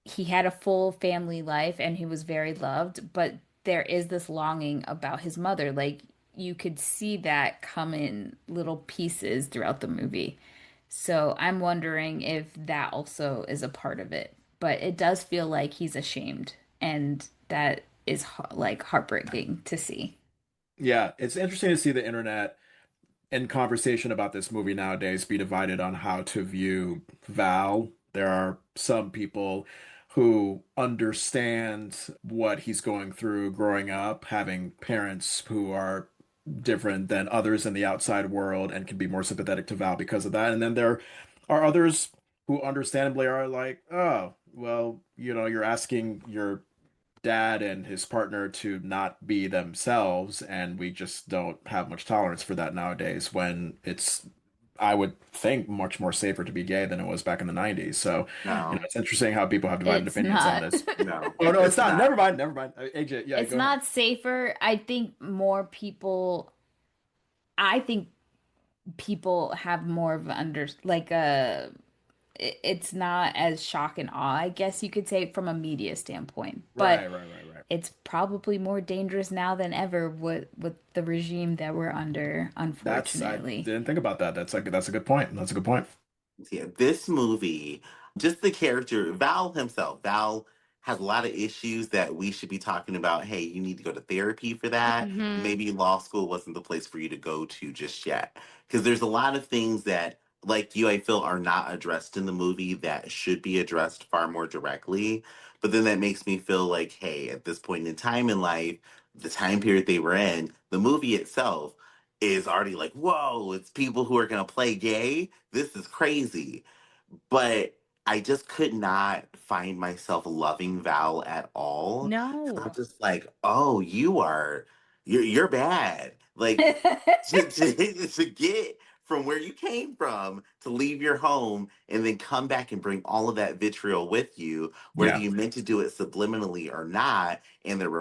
he had a full family life and he was very loved, but there is this longing about his mother. Like you could see that come in little pieces throughout the movie. So I'm wondering if that also is a part of it. But it does feel like he's ashamed, and that is like heartbreaking to see. Yeah. It's interesting to see the internet in conversation about this movie nowadays be divided on how to view Val. There are some people who understand what he's going through growing up, having parents who are different than others in the outside world and can be more sympathetic to Val because of that. And then there are others who understandably are like, oh, well, you're asking your dad and his partner to not be themselves, and we just don't have much tolerance for that nowadays when it's, I would think, much more safer to be gay than it was back in the 90s. So, No, it's interesting how people have divided It's opinions on not. this. no, Oh no, it's it's not. not. Never mind, never mind. AJ, yeah, It's go ahead. not safer. I think people have more of under like a it's not as shock and awe, I guess you could say, from a media standpoint. But Right, right, right, right. it's probably more dangerous now than ever with the regime that we're under, I unfortunately. didn't think about that. That's a good point. That's a good point. Yeah, this movie, just the character, Val himself, Val has a lot of issues that we should be talking about. Hey, you need to go to therapy for that. Hmm. Maybe law school wasn't the place for you to go to just yet. Because there's a lot of things that, like you, I feel are not addressed in the movie that should be addressed far more directly. But then that makes me feel like, hey, at this point in time in life, the time period they were in, the movie itself is already like, whoa, it's people who are going to play gay. This is crazy. But I just could not find myself loving Val at all. I'm No. just like, oh, you're bad. Like to get from where you came from to leave your home and then come back and bring all of that vitriol with you, whether Yeah. you meant to do it subliminally or not, and there were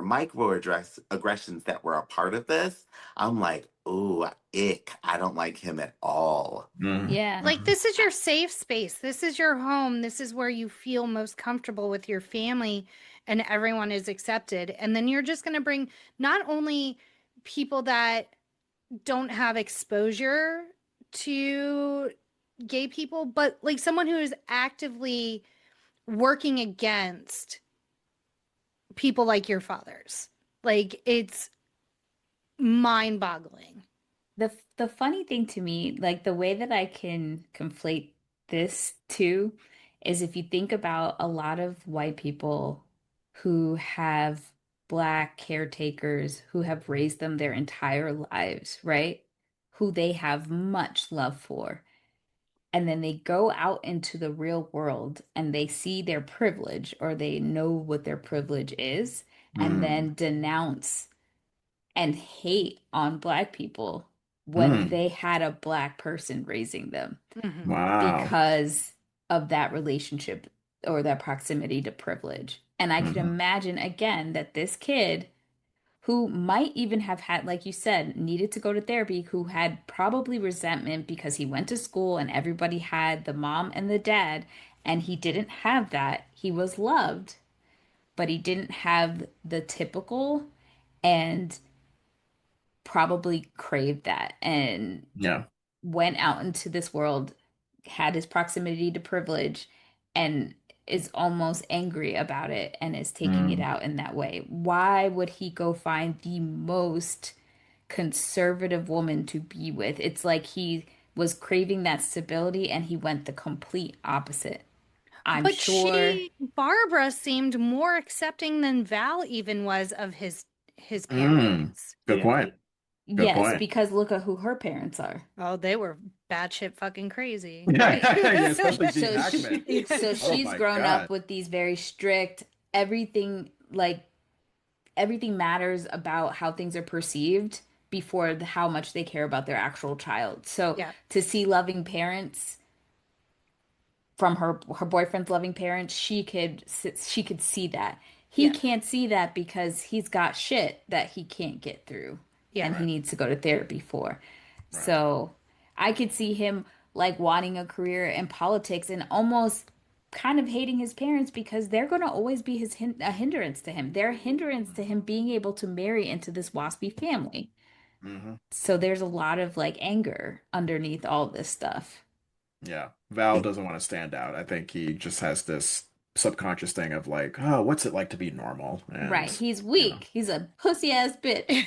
aggressions that were a part of this. I'm like, ooh, ick. I don't like him at all. Hmm. Yeah. Like, this is your safe space. This is your home. This is where you feel most comfortable with your family and everyone is accepted. And then you're just going to bring not only people that don't have exposure to gay people, but like someone who is actively working against people like your fathers. Like, it's mind-boggling. The funny thing to me, like the way that I can conflate this too, is if you think about a lot of white people who have black caretakers who have raised them their entire lives, right? Who they have much love for. And then they go out into the real world and they see their privilege or they know what their privilege is, and Mm. then denounce and hate on black people when Mm. they had a black person raising them Hmm. Wow. because of that relationship or that proximity to privilege. And I could Hmm. imagine again that this kid who might even have had, like you said, needed to go to therapy, who had probably resentment because he went to school and everybody had the mom and the dad, and he didn't have that. He was loved, but he didn't have the typical, and probably craved that and Yeah. went out into this world, had his proximity to privilege, and is almost angry about it and is taking it Mm. out in that way. Why would he go find the most conservative woman to be with? It's like he was craving that stability and he went the complete opposite. I'm But sure. Barbara seemed more accepting than Val even was of his Mm. parents. Good Yeah. point. Good Yes, point. because look at who her parents are. Oh, they were batshit fucking crazy. Yeah, yeah, especially Gene So she, Hackman. so Oh she's my grown up God. with these very strict, everything like everything matters about how things are perceived before how much they care about their actual child. So Yeah. to see loving parents from her boyfriend's loving parents, she could see that. He Yeah. can't see that because he's got shit that he can't get through Yeah. and he Right. needs to go to therapy for. Right. So I could see him like wanting a career in politics and almost kind of hating his parents because they're going to always be a hindrance to him. They're a hindrance to him being able to marry into this waspy family. Hmm. So there's a lot of like anger underneath all this stuff. Yeah. Val doesn't want to stand out. I think he just has this subconscious thing of like, oh, what's it like to be normal? Right. And He's you know. weak. He's a pussy ass bitch.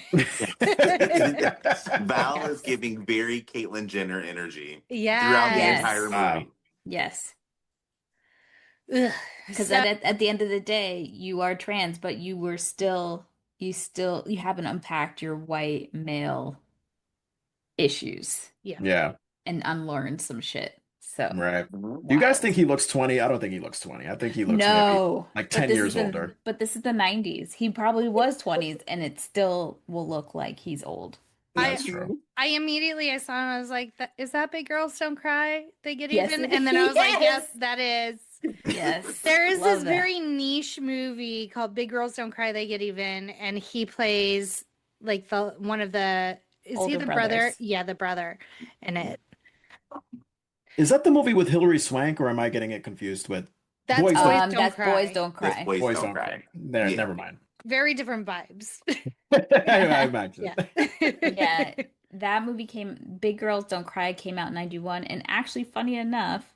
Val is Yes. giving very Caitlyn Jenner energy throughout the Yes. entire Yes. Wow. movie. Yes. Ugh. Because So, at the end of the day, you are trans, but you haven't unpacked your white male issues yeah. Yeah. and unlearned some shit. So Right. Do you guys wild. think he looks 20? I don't think he looks 20. I think he looks maybe No, like but 10 years older. this is the 90s. He probably was 20s and it still will look like he's old. I That's true. I saw him. I was like, Is that Big Girls Don't Cry? They get Yes, even?" And then I was like, "Yes, yes. that is." Yes. There is this Love that. very niche movie called Big Girls Don't Cry, They Get Even, and he plays like the one of the is he Older the brother? brothers. Yeah, the brother in it. Is that the movie with Hilary Swank, or am I getting it confused with That's Boys Don't Boys Don't That's Boys Cry. Don't This Cry. Boys Boys Don't Don't Cry. Cry? There, Yeah. never mind. Very different vibes. I imagine. Yeah. Yeah, that movie Big Girls Don't Cry came out in 91. And actually, funny enough,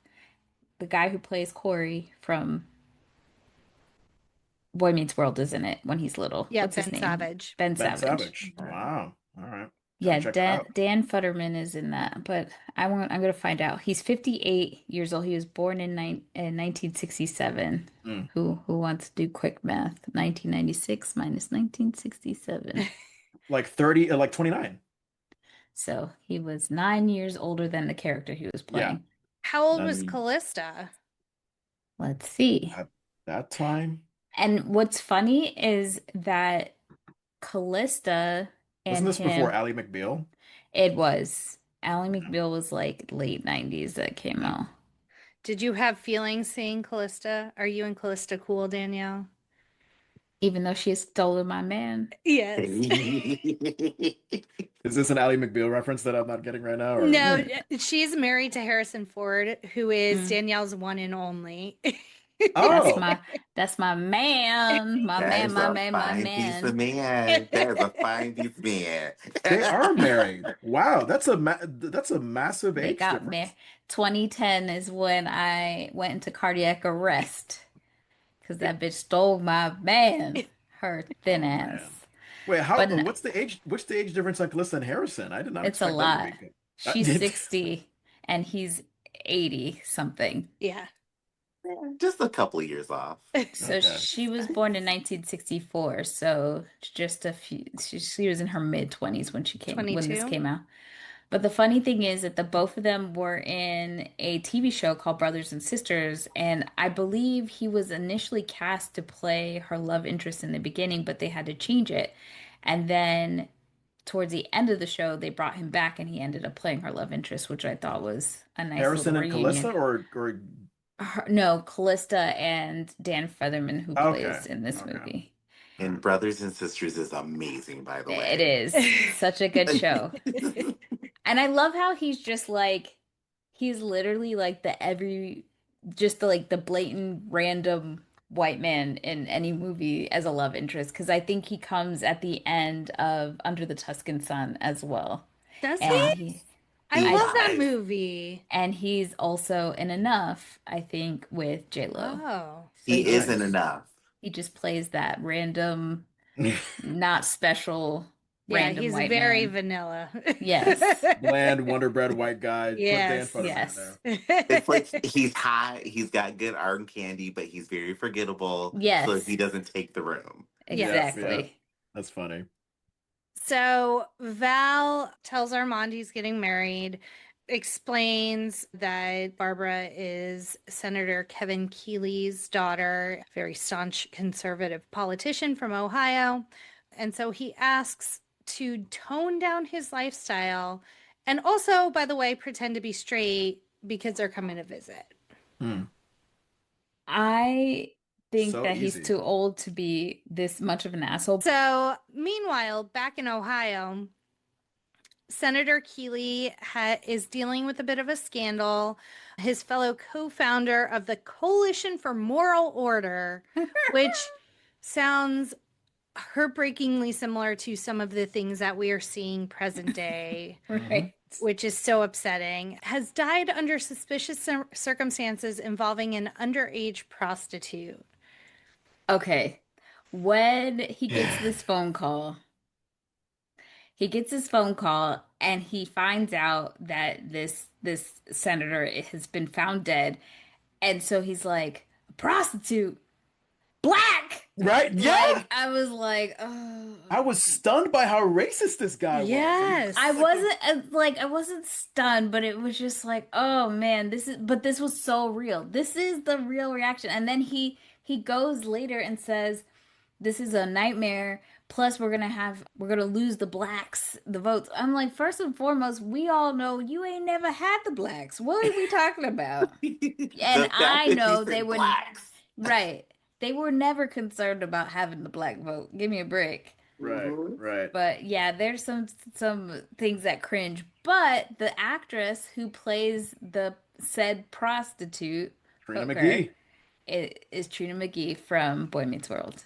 the guy who plays Corey from Boy Meets World is in it when he's little. Yeah, What's his Ben name? Savage. Ben Ben Savage. Savage. Wow. All right. Gotta Yeah, check that out. Dan Futterman is in that, but I'm gonna find out. He's 58 years old. He was born in 1967. Mm. Who wants to do quick math? 1996 minus 1967. Like 30, like 29. So he was 9 years older than the character he was Yeah. playing. How old was Then Callista? Let's see. at that time, And what's funny is that Callista wasn't and this before him, Ally McBeal? it was Ally Yeah. McBeal was like late 90s that came Yeah. out. Did you have feelings seeing Callista? Are you and Callista cool, Danielle? Even though she has stolen my man. Yes. Is this an Ally McBeal reference that I'm not getting right now? Or No, she's married to Harrison Ford, who is Mm. Danielle's one and only. That's oh, that's my man. My That man, is my a man, my fine piece of man. man. That is a fine piece of man. they are married. Wow, that's a massive They age got me. difference. 2010 is when I went into cardiac arrest because that bitch stole my man, her thin Oh man. ass. Wait, how? But no, What's the age? What's the age difference on Calista and Harrison? I did not it's a expect them to lot. be good. She's 60 and he's 80 something. Yeah. Just a couple of years off. So Okay. she was born in 1964. So just a few, she was in her mid 20s when this 22. came out. But the funny thing is that the both of them were in a TV show called Brothers and Sisters, and I believe he was initially cast to play her love interest in the beginning, but they had to change it. And then towards the end of the show, they brought him back and he ended up playing her love interest, which I thought was a nice little Harrison and Calista, reunion. or No, Callista and Dan Featherman, who okay, plays in this okay. movie. All And right. Brothers and Sisters is amazing, by the It way. is such a good show. And I love how he's just like, he's literally like just the like the blatant random white man in any movie as a love interest. Because I think he comes at the end of Under the Tuscan Sun as well. Does he? And I He I, love that does. movie. and he's also in Enough, I think, with J-Lo. Oh. So He isn't Nice. enough. he just plays that random, not special, Yeah, random he's white very man. vanilla. Yes. Bland Wonder Bread white guy. Put Dan Yes. Futterman in Yes. there. It's like he's hot, he's got good arm candy, but he's very forgettable, so Yes. he doesn't take the room. Yes. Yeah, Exactly. that's funny. So Val tells Armand he's getting married, explains that Barbara is Senator Kevin Keeley's daughter, a very staunch conservative politician from Ohio. And so he asks to tone down his lifestyle and also, by the way, pretend to be straight because they're coming to visit. Hmm. I think So that he's easy. too old to be this much of an asshole. So, meanwhile, back in Ohio, Senator Keeley is dealing with a bit of a scandal. His fellow co-founder of the Coalition for Moral Order, which sounds heartbreakingly similar to some of the things that we are seeing present day. Right. which is so upsetting, has died under suspicious circumstances involving an underage prostitute. Okay. When Yeah. he gets his phone call and he finds out that this senator has been found dead. And so he's like, prostitute, black. Right? Yeah. Like I was like, oh. I was stunned by how racist this guy was. And he's I Yes. like a, wasn't I wasn't stunned, but it was just like, oh man, this was so real. This is the real reaction. And then he goes later and says, this is a nightmare. Plus, we're gonna lose the blacks, the votes. I'm like, first and foremost, we all know you ain't never had the blacks. What are we talking about? And The fact I that she know they said wouldn't, blacks. right. They were never concerned about having the black vote. Give me a break. right, Mhm. right. But yeah, there's some things that cringe. But the actress who plays the said prostitute Trina hooker McGee. is Trina McGee from Boy Meets World, which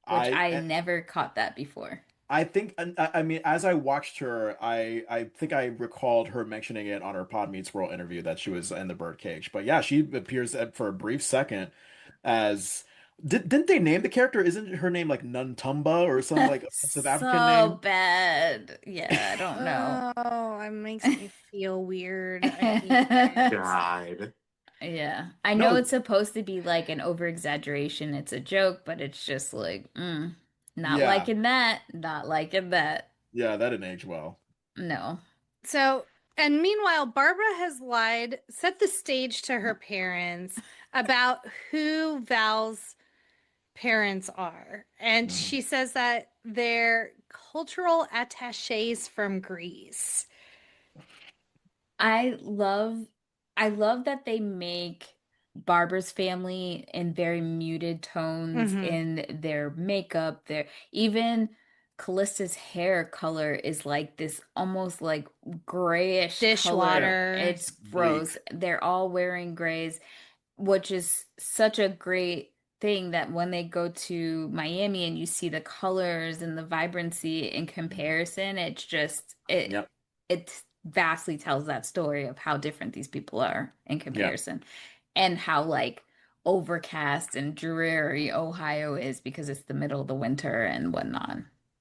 I I never caught that before. I think, and I mean, as I watched her, I think I recalled her mentioning it on her Pod Meets World interview that she was in the Birdcage. But yeah, she appears for a brief second as didn't they name the character? Isn't her name like Nuntumba or some like offensive African So name? bad. Yeah, I don't know. Oh, it makes me feel weird. I hate it. God. Yeah, I know No, it's supposed to be like an over exaggeration. It's a joke, but it's just like, not yeah, liking that. Not liking that. yeah, that didn't age well. No. So, and meanwhile, Barbara has lied, set the stage to her parents about who Val's parents are. And Mm. she says that they're cultural attaches from Greece. I love I love that they make Barbara's family in very muted tones Hmm. in their makeup. Their even Callista's hair color is like this almost like grayish color. Dishwater. It's gross. Bleak. They're all wearing grays, which is such a great thing that when they go to Miami and you see the colors and the vibrancy in Mm. comparison, Yep. it vastly tells that story of how different these people are in Yeah. comparison and how like overcast and dreary Ohio is because it's the middle of the winter and whatnot.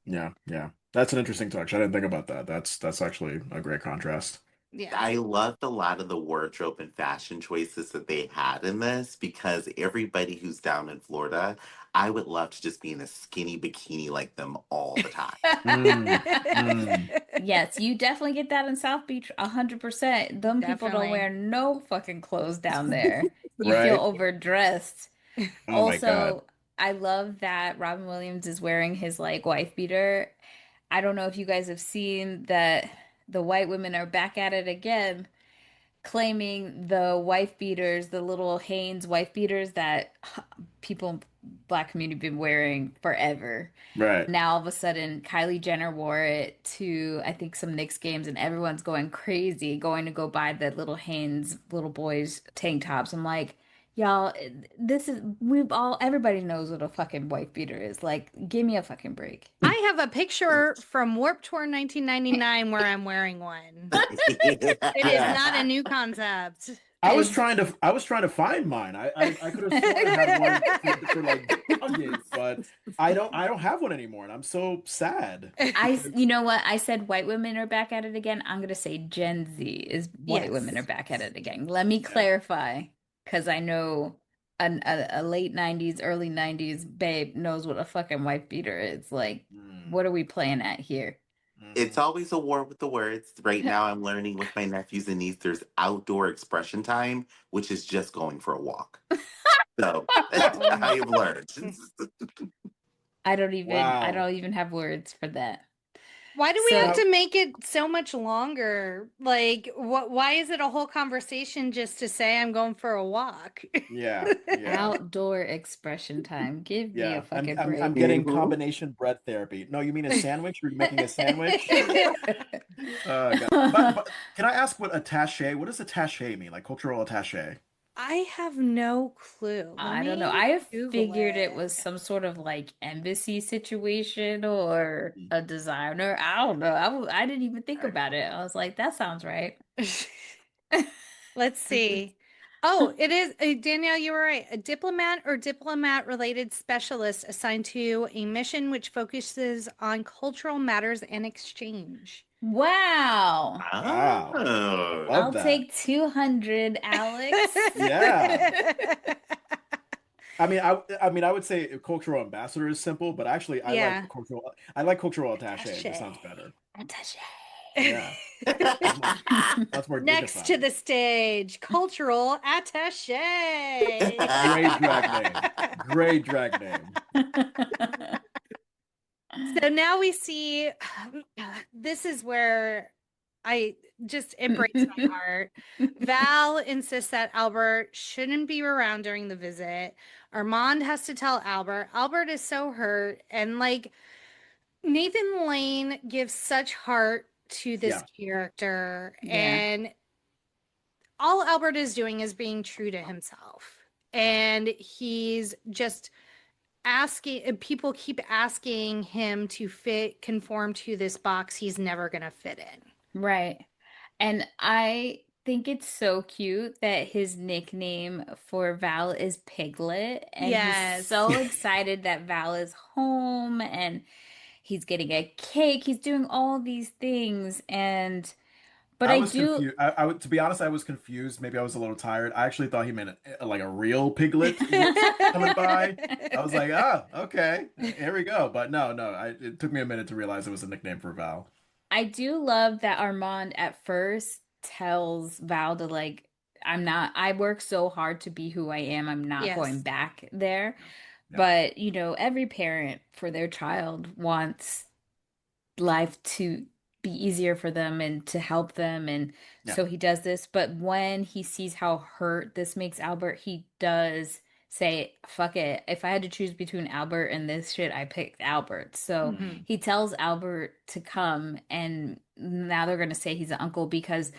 Yeah. Yeah. That's an interesting touch. I didn't think about that. That's actually a great contrast. Yeah. I loved a lot of the wardrobe and fashion choices that they had in this because everybody who's down in Florida, I would love to just be in a skinny bikini like them all the time. Mm. Mm. Yes, you definitely get that in South Beach 100%. Them people don't Definitely. wear no fucking clothes down there. You feel Right? overdressed. Oh my God. Also, I love that Robin Williams is wearing his like wife beater. I don't know if you guys have seen that the white women are back at it again, claiming the wife beaters, the little Hanes wife beaters that people, black community been wearing forever. Right. Now all of a sudden Kylie Jenner wore it to I think some Knicks games and everyone's going crazy going to go buy the little Hanes little boys tank tops. I'm like, y'all, this is we've all everybody knows what a fucking wife beater is. Like, give me a fucking break. I have a picture from Warped Tour 1999 where I'm wearing one. It is Yeah. not a new concept. It's I was trying to find mine. I could have sworn I had one for like decades, but I don't have one anymore, and I'm so sad you because know what? I said white women are back at it again. I'm gonna say Gen Z is white women are Yes. back at it again. Let me yeah. clarify, because I know a late 90s, early 90s babe knows what a fucking wife beater is. Like, Mm, what are we playing at here? It's mhm. always a war with the words. Right now, I'm learning with my nephews and niece there's outdoor expression time, which is just going for a walk. So I have learned. I Wow. don't even have words for that. Why do we have So Now, to make it so much longer? Like, why is it a whole conversation just to say I'm going for a walk? yeah, yeah, outdoor expression time. Give me a yeah. fucking I'm break. getting Mhm. combination bread therapy. No, you mean a sandwich? You're making a sandwich? God. But can I ask what attaché? What does attaché mean? Like cultural attaché? I have no clue. Let I don't know. me I Google figured it was it. some sort of like embassy situation or Mm. a designer. I don't know. I didn't even think I about don't it. I was like, that sounds right. Let's see. Oh, it is Danielle, you were right. A diplomat or diplomat-related specialist assigned to a mission which focuses on cultural matters and exchange. Wow. Wow. I Oh. love I'll that. take 200, Alex. Yeah. I mean, I would say cultural ambassador is simple, but actually, Yeah. I like cultural attaché. That Attaché. sounds better. Attaché. Yeah, sounds more, sounds more Next to dignified. the stage, cultural attaché. Great drag name. Great drag name. So now we see this is where I just it breaks my heart. Val insists that Albert shouldn't be around during the visit. Armand has to tell Albert. Albert is so hurt. And like Nathan Lane gives such heart to this Yeah. character. Yeah. And all Albert is doing is being true to himself. And he's just asking, people keep asking him to conform to this box he's never going to fit in. Right. And I think it's so cute that his nickname for Val is Piglet, and he's Yes. so excited that Val is home and he's getting a cake. He's doing all these things, and but I I was do. confused. To be honest, I was confused. Maybe I was a little tired. I actually thought he meant like a real piglet coming by. I was like, ah, okay, here we go. But no, it took me a minute to realize it was a nickname for Val. I do love that Armand at first tells Val to like, I work so hard to be who I am. I'm not going Yes. back there. Yeah. Yeah. But, every parent for their child wants life to be easier for them and to help them. And Yeah. so he does this. But when he sees how hurt this makes Albert, he does say, fuck it. If I had to choose between Albert and this shit, I picked Albert. So Hmm. he tells Albert to come. And now they're going to say he's an uncle because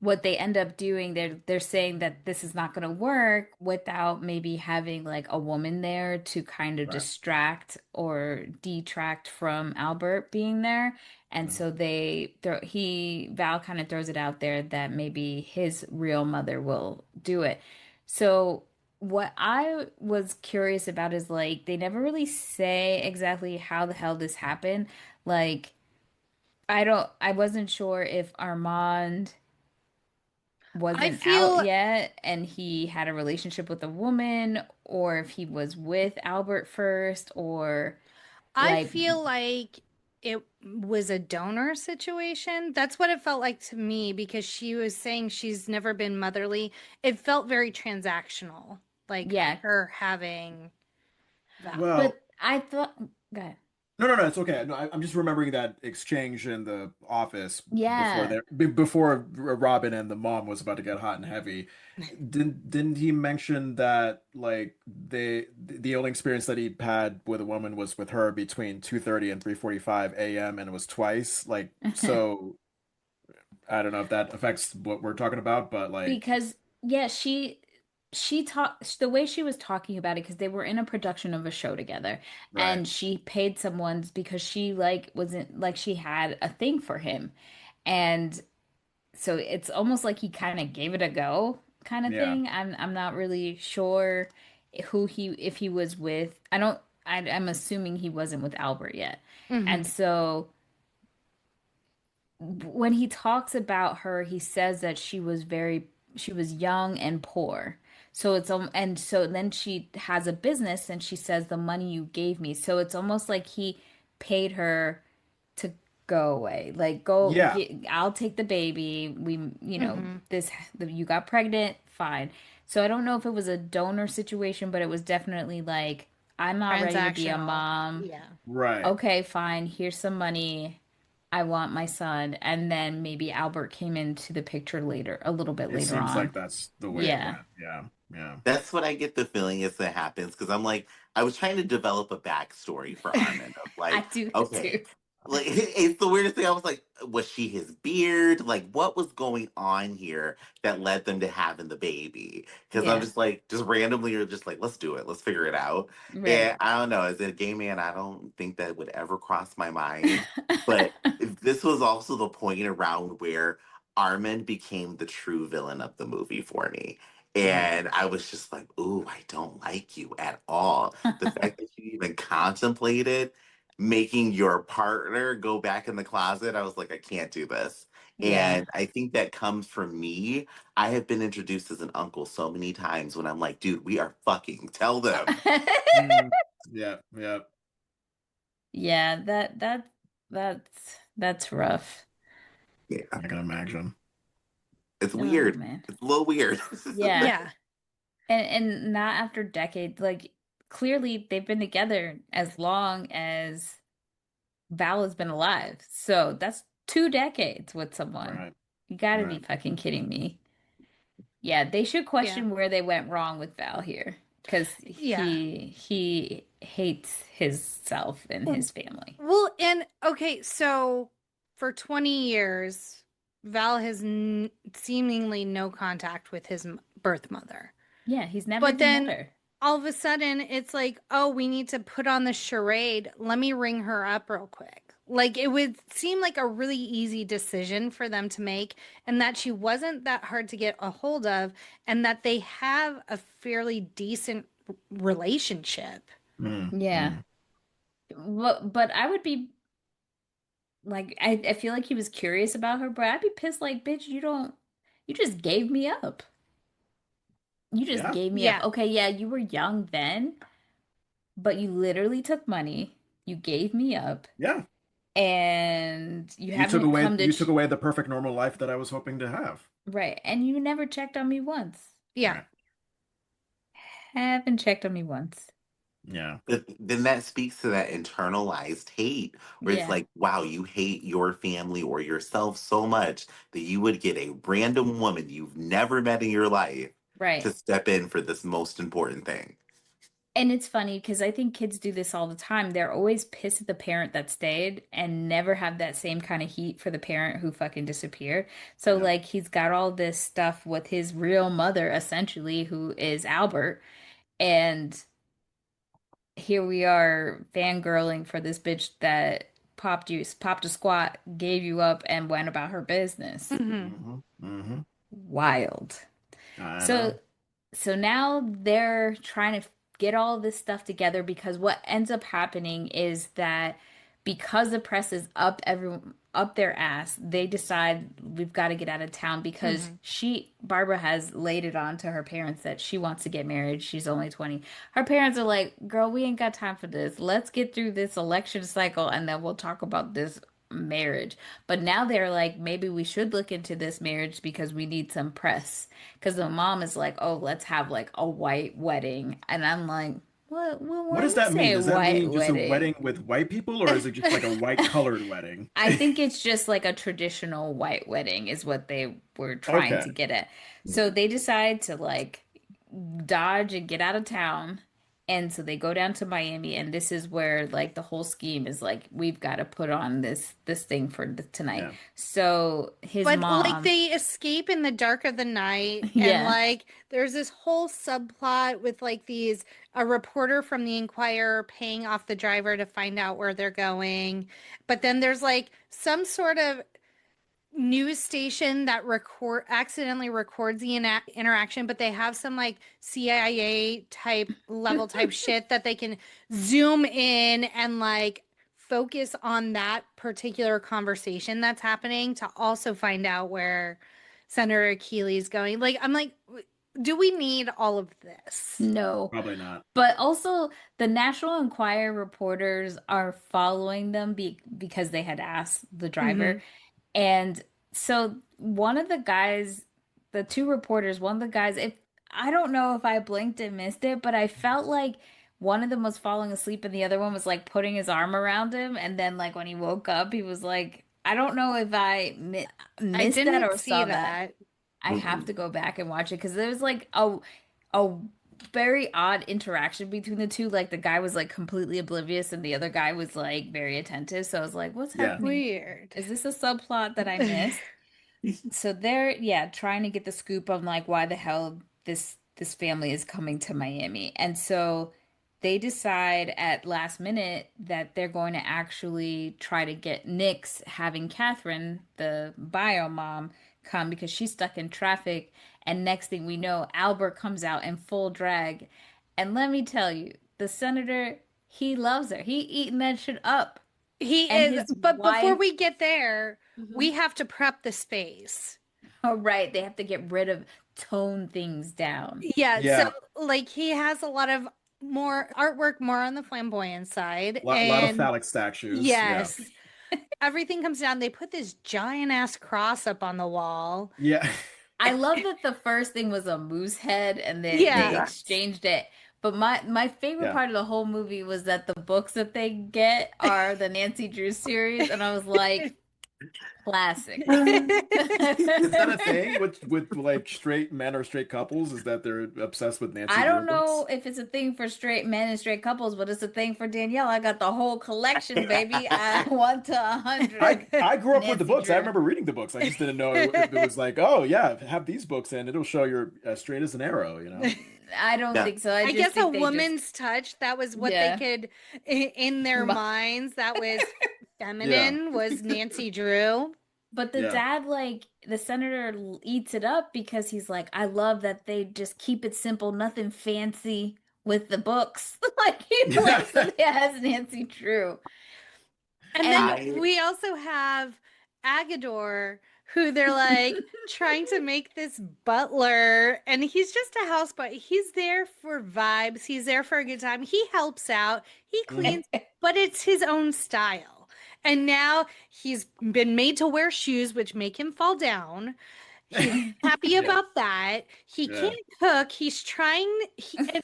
what they end up doing, they're saying that this is not going to work without maybe having like a woman there to kind of Right. distract or detract from Albert being there. And Mhm. so Val kind of throws it out there that maybe his real mother will do it. So what I was curious about is like they never really say exactly how the hell this happened. Like I wasn't sure if Armand I wasn't out feel yet and he had a relationship with a woman, or if he was with Albert first, or I like, feel like it was a donor situation. That's what it felt like to me because she was saying she's never been motherly. It felt very transactional, like yeah. her having Val. Well, But I thought, God, no, it's okay. No, I'm just remembering that exchange in the office yeah. before Robin and the mom was about to get hot and heavy. Didn't he mention that like the only experience that he had with a woman was with her between 2:30 and 3:45 a.m. and it was twice. Like, so I don't know if that affects what we're talking about, but like, Because yeah, she talked the way she was talking about it because they were in a production of a show together, right. and she paid someone because she like wasn't like she had a thing for him. And so it's almost like he kind of gave it a go kind of Yeah. thing. I'm not really sure if he was with. I don't I'm assuming he wasn't with Albert yet. And Hmm. so when he talks about her, he says that she was young and poor. So and so then she has a business and she says the money you gave me. So it's almost like he paid her to go away. Like Yeah. I'll take the baby. Hmm. You got pregnant, fine. So I don't know if it was a donor situation, but it was definitely like I'm not ready to be a Transactional. mom. Yeah. Right. Okay, fine. Here's some money. I want my son. And then maybe Albert came into the picture later, a little bit It later seems on. like that's the way it Yeah. went. Yeah. Yeah. That's what I get the feeling is that happens because I'm like, I was trying to develop a backstory for Armin of I like, do okay, too. Like it's the weirdest thing. I was like, was she his beard? Like, what was going on here that led them to having the baby? Because I'm Yeah, just like, just randomly, you're just like, let's do it, let's figure it out. right. And I don't know, as a gay man, I don't think that would ever cross my mind. But this was also the point around where Armin became the true villain of the movie for me. Mm. And I was just like, ooh, I don't like you at all. The fact that you even contemplated making your partner go back in the closet, I was like, I can't do this. Yeah. And I think that comes from me. I have been introduced as an uncle so many times when I'm like, dude, we are fucking. Tell them. Mm. Yeah, yeah. Yeah, that's rough. Yeah, I can imagine. it's Oh weird. man. It's a little weird. Yeah. Yeah. And not after decades. Like clearly they've been together as long as Val has been alive. So that's 2 decades with someone. Right, You gotta be right. fucking kidding me. Yeah, they should Yeah. question where they went wrong with Val here. Because Yeah. he hates his self and his family. Well, and okay, so for 20 years, Val has seemingly no contact with his birth mother. Yeah, he's never But even met then her. all of a sudden, it's like, oh, we need to put on the charade. Let me ring her up real quick. Like, it would seem like a really easy decision for them to make, and that she wasn't that hard to get a hold of, and that they have a fairly decent relationship. Mm, Yeah. mm. But I would be like I feel like he was curious about her, but I'd be pissed like, bitch, you just gave me up. You just Yeah, gave me up. Yeah. Okay, yeah, you were young then, but you literally took money. You gave me up, yeah. and you haven't come to You took ch away the perfect normal life that I was hoping to have. right, and you never checked on me once. Yeah. Right. Haven't checked on me once. Yeah. But then that speaks to that internalized hate, where it's Yeah, like, wow, you hate your family or yourself so much that you would get a random woman you've never met in your life to right. step in for this most important thing. And it's funny because I think kids do this all the time. They're always pissed at the parent that stayed and never have that same kind of heat for the parent who fucking disappeared. So, Yeah. like, he's got all this stuff with his real mother, essentially, who is Albert. And here we are fangirling for this bitch that popped a squat, gave you up, and went about her business. Hmm. Hmm. Hmm. Wild. I So know. so now they're trying to get all this stuff together because what ends up happening is that because the press is up their ass, they decide we've got to get out of town because Hmm. Barbara has laid it on to her parents that she wants to get married. She's only 20. Her parents are like, "Girl, we ain't got time for this. Let's get through this election cycle and then we'll talk about this marriage." But now they're like, maybe we should look into this marriage because we need some press. Because the mom is like, oh, let's have like a white wedding. And I'm like, what? What When does you that mean? say Does that white mean just a wedding, wedding with white people, or is it just like a white colored wedding? I think it's just like a traditional white wedding, is what they were trying Okay. to get at. So they decide to like dodge and get out of town. And so they go down to Miami, and this is where like the whole scheme is like we've got to put on this thing for tonight. Yeah. So his But like mom, they escape in the dark of the night, and yeah, like there's this whole subplot with like these a reporter from the Inquirer paying off the driver to find out where they're going. But then there's like some sort of news station that record accidentally records the interaction, but they have some like CIA type level type shit that they can zoom in and like focus on that particular conversation that's happening to also find out where Senator Keeley's going. Like I'm like, do we need all of this? no. Probably not. But also, the National Enquirer reporters are following them because they had asked the driver. Hmm. And so one of the guys, the two reporters, one of the guys, if I don't know if I blinked and missed it, but I felt like one of them was falling asleep and the other one was like putting his arm around him. And then, like, when he woke up, he was like, I don't know if I I missed that didn't or see saw that. that. I have Mm-mm. to go back and watch it because there was like a very odd interaction between the two. Like the guy was like completely oblivious and the other guy was like very attentive. So I was like, what's Yeah. happening? Weird. Is this a subplot that I missed? So they're trying to get the scoop on like why the hell this family is coming to Miami. And so they decide at last minute that they're going to actually try to get Nick's having Catherine, the bio mom, come because she's stuck in traffic. And next thing we know, Albert comes out in full drag. And let me tell you, the senator, he loves her. He eating that shit up. He And is, his but before wife. we get there, Mhm. we have to prep the space. Oh, right. They have to get rid of tone things down. Yeah, so Yeah. like he has a lot of more artwork more on the flamboyant side. Lot of And phallic statues. Yeah. yes, everything comes down. They put this giant ass cross up on the wall. Yeah. I love that the first thing was a moose head and they Yeah. Yes. exchanged it. But my favorite Yeah. part of the whole movie was that the books that they get are the Nancy Drew series, and I was like, classic. Is that a thing with like straight men or straight couples? Is that they're obsessed with Nancy I Drew don't books? know if it's a thing for straight men and straight couples, but it's a thing for Danielle. I got the whole collection, baby. I 1 to 100 I grew up with the Nancy books. I Drew. remember reading the books. I just didn't know it was like, oh yeah, have these books and it'll show you're as straight as an arrow, you know? I don't Yeah. think so. I I just guess a think they just woman's touch, that was what they yeah. could in their minds, that was Yeah. feminine, was Nancy Drew. But the Yeah. dad, like, the senator eats it up because he's like, I love that they just keep it simple, nothing fancy with the books. Like, he likes that it has Nancy Drew. And then And I we also have Agador, who they're like trying to make this butler, and he's just a houseboy. He's there for vibes, he's there for a good time. He helps out, he Mhm. cleans, but it's his own style. And now he's been made to wear shoes, which make him fall down. He's happy Yeah. about that. He Yeah. can't cook. He's trying,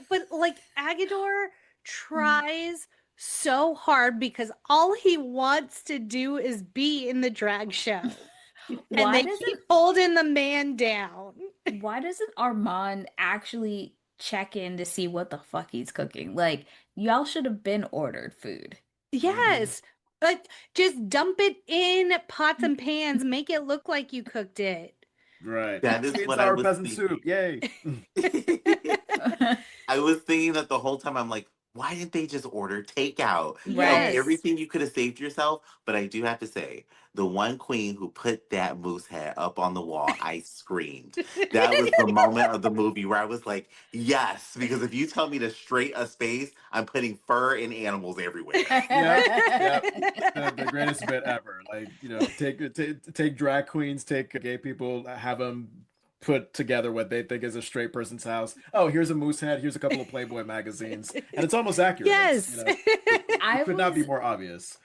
but like Agador tries so hard because all he wants to do is be in the drag show. And why they doesn't keep holding the man down. why doesn't Armand actually check in to see what the fuck he's cooking? Like, y'all should have been ordered food. Mhm. Yes. Like just dump it in pots and pans, make it look like you cooked it. Right. that is Sweet and what I sour was peasant soup. thinking. Yay. I was thinking that the whole time. I'm like, why didn't they just order takeout? Of Right. Yes. everything you could have saved yourself. But I do have to say, the one queen who put that moose head up on the wall, I screamed. That was the moment of the movie where I was like, yes, because if you tell me to straight a space, I'm putting fur and animals everywhere. Yep. Yep. The greatest bit ever. Like, take drag queens, take gay people, have them put together what they think is a straight person's house. Oh, here's a moose head, here's a couple of Playboy magazines. And it's almost accurate. Yes. I It could not be was more obvious.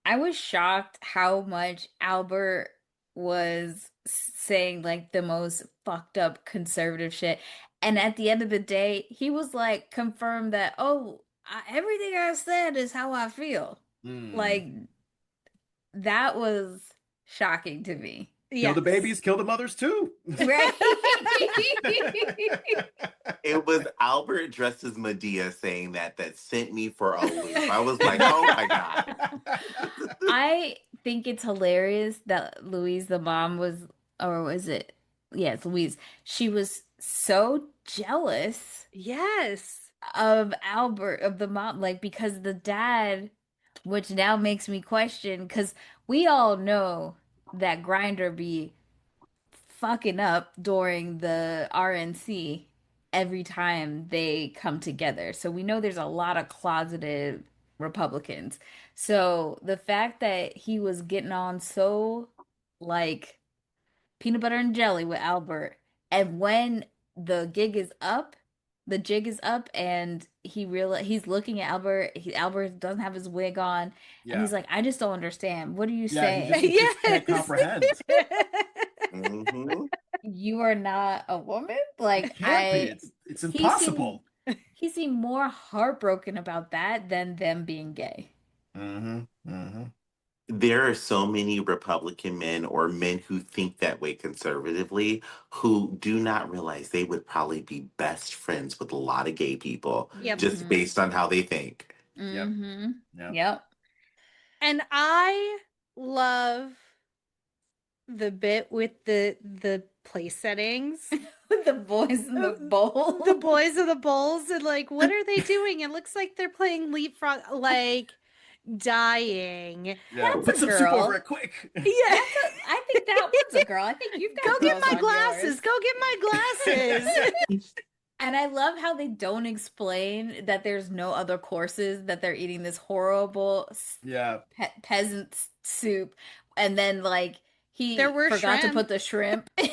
I was shocked how much Albert was saying like the most fucked up conservative shit. And at the end of the day, he was like confirmed that, oh, everything I said is how I feel. Hmm. Like that was shocking to me. Kill the Yes. babies, kill the mothers too. Right? It was Albert dressed as Medea saying that sent me for a loop. I was like, oh my God. I think it's hilarious that Louise, the mom, was, or was it? Yeah, it's Louise. She was so jealous Yes. of Albert, of the mom, like because the dad, which now makes me question, because we all know that Grinder be fucking up during the RNC every time they come together. So we know there's a lot of closeted Republicans. So the fact that he was getting on so like peanut butter and jelly with Albert, and when the gig is up, the jig is up, and he's looking at Albert. Albert doesn't have his wig on, and Yeah. he's like, "I just don't understand. What are you Yeah, he saying? just can't Yes. comprehend. Hmm. You are not a woman?" It Like can't be. It's he seemed impossible. he seemed more heartbroken about that than them being gay. Mm-hmm. Mm-hmm. there are so many Republican men or men who think that way conservatively who do not realize they would probably be best friends with a lot of gay people Yep. just Mm-hmm. based on how they think. Yep. Mm-hmm. Yep. Yep. And I love the bit with the place settings. With the boys in the bowl. The boys of the bowls, and like, what are they doing? It looks like they're playing leapfrog, like dying. Yeah. That's Put a some soup over girl. it quick. Yeah. I think that was a girl. I think you've Go got get girls my on glasses. yours. Go get my glasses. And I love how they don't explain that there's no other courses, that they're eating this horrible Yeah. peasant soup. And then, like, he There were forgot to shrimp. put the shrimp. Fuck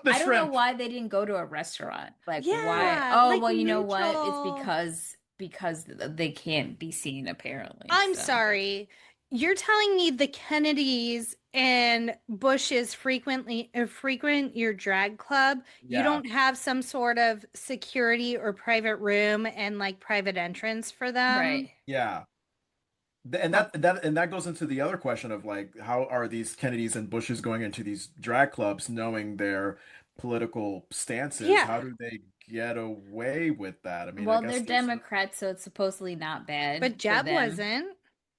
the I don't know shrimp. why they didn't go to a restaurant. Like, why? Yeah, Oh, like well, you know what? neutral. It's because they can't be seen, apparently. I'm So. sorry. You're telling me the Kennedys and Bushes frequent your drag club. You Yeah. don't have some sort of security or private room and like private entrance for them. Right. Yeah. And that goes into the other question of like, how are these Kennedys and Bushes going into these drag clubs knowing their political stances? Yeah. How do they get away with that? I mean, I Well, guess they're there's Democrats, so it's supposedly not bad But for Jeb them. wasn't.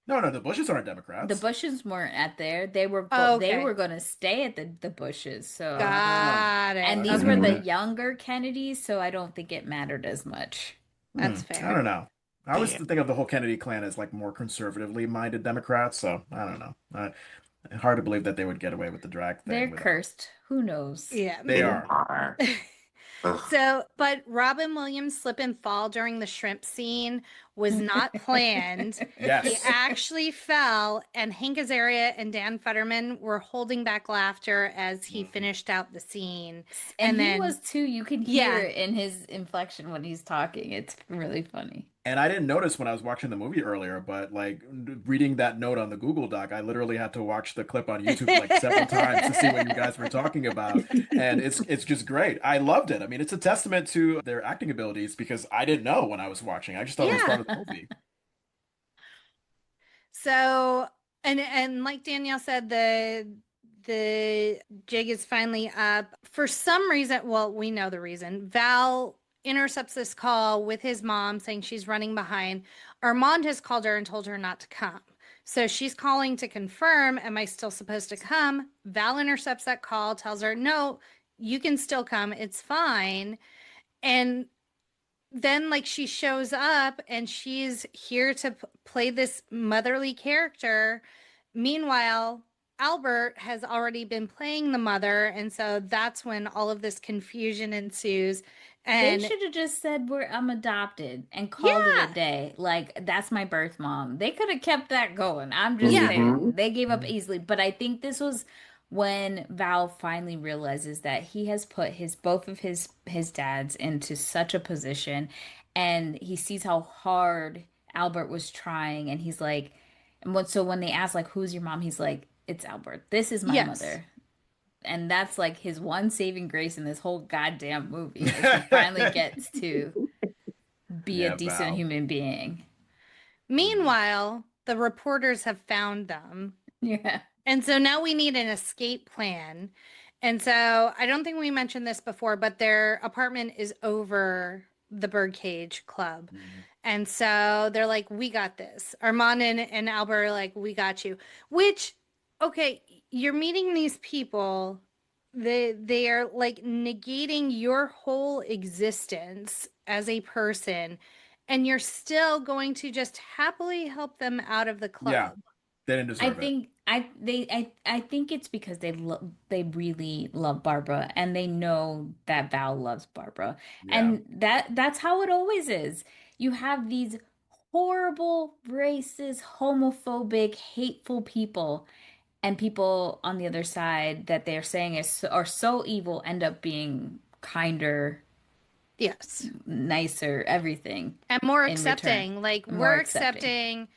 no, the Bushes aren't The Democrats. Bushes weren't at there. They were Oh, they okay. were going to stay at the Bushes. So, Got it. and I these didn't were know the Okay. that. younger Kennedys, so I don't think it mattered as much. That's I don't fair. know. I always think of the whole Kennedy clan as like more conservatively minded Democrats, so I don't know. Hard to believe that they would get away with the drag They're thing without. cursed. Who knows? Yeah. They They are. are. Ugh. So, but Robin Williams slip and fall during the shrimp scene was not planned. He Yes. actually fell, and Hank Azaria and Dan Futterman were holding back laughter as he Mhm. finished out the scene. And he then, was too. You can hear yeah, it in his inflection when he's talking. It's really funny. And I didn't notice when I was watching the movie earlier, but like reading that note on the Google Doc, I literally had to watch the clip on YouTube like several times to see what you guys were talking about. And it's just great. I loved it. I mean, it's a testament to their acting abilities because I didn't know when I was watching. I just thought it was yeah. part of the movie. So, and like Danielle said, the jig is finally up. For some reason, well, we know the reason. Val intercepts this call with his mom saying she's running behind. Armand has called her and told her not to come. So she's calling to confirm, am I still supposed to come? Val intercepts that call, tells her, no, you can still come. It's fine. And then like she shows up and she's here to play this motherly character. Meanwhile, Albert has already been playing the mother, and so that's when all of this confusion ensues. They And should have just said I'm adopted and called it a yeah, day. Like that's my birth mom. They could have kept that going. I'm just yeah, Mhm. saying. They gave up easily, but I think this was when Val finally realizes that he has put his both of his dads into such a position, and he sees how hard Albert was trying, and he's like, so when they ask like who's your mom, he's like, it's Albert. This is my yes. mother. And that's like his one saving grace in this whole goddamn movie is he finally gets to be a Yeah, decent Val. human being. Mhm. Meanwhile, the reporters have found them. Yeah. And so now we need an escape plan. And so I don't think we mentioned this before, but their apartment is over the Birdcage Club. Mhm. And so they're like, we got this. Armand and Albert are like, we got you. Which, okay, you're meeting these people. They are like negating your whole existence as a person, and you're still going to just happily help them out of the Yeah, club. they didn't I deserve it. think I think it's because they really love Barbara and they know that Val loves Barbara. Yeah. And that's how it always is. You have these horrible, racist, homophobic, hateful people, and people on the other side that they're saying are so evil end up being kinder, Yes. nicer, everything And more in return, accepting. Like, more we're accepting. accepting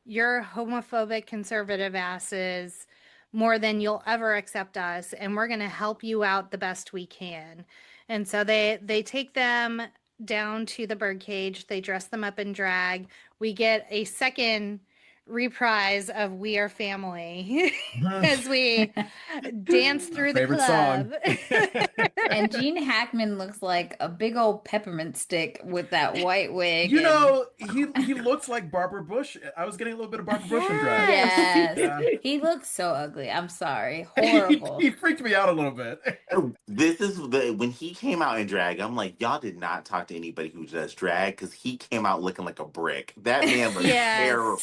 your homophobic conservative asses more than you'll ever accept us, and we're going to help you out the best we can. And so they take them down to the Birdcage. They dress them up in drag. We get a second reprise of We Are Family as we dance Our through the favorite song. club. And Gene Hackman looks like a big old peppermint stick with that white wig You and know, he looks like Barbara Bush. I was getting a little bit of Barbara Bush in drag. Yes. yes, Yeah. he looks so ugly. I'm sorry. He, Horrible. he freaked me out a little bit. This is when he came out in drag. I'm like, y'all did not talk to anybody who does drag because he came out looking like a brick. That man was Yes. terrible.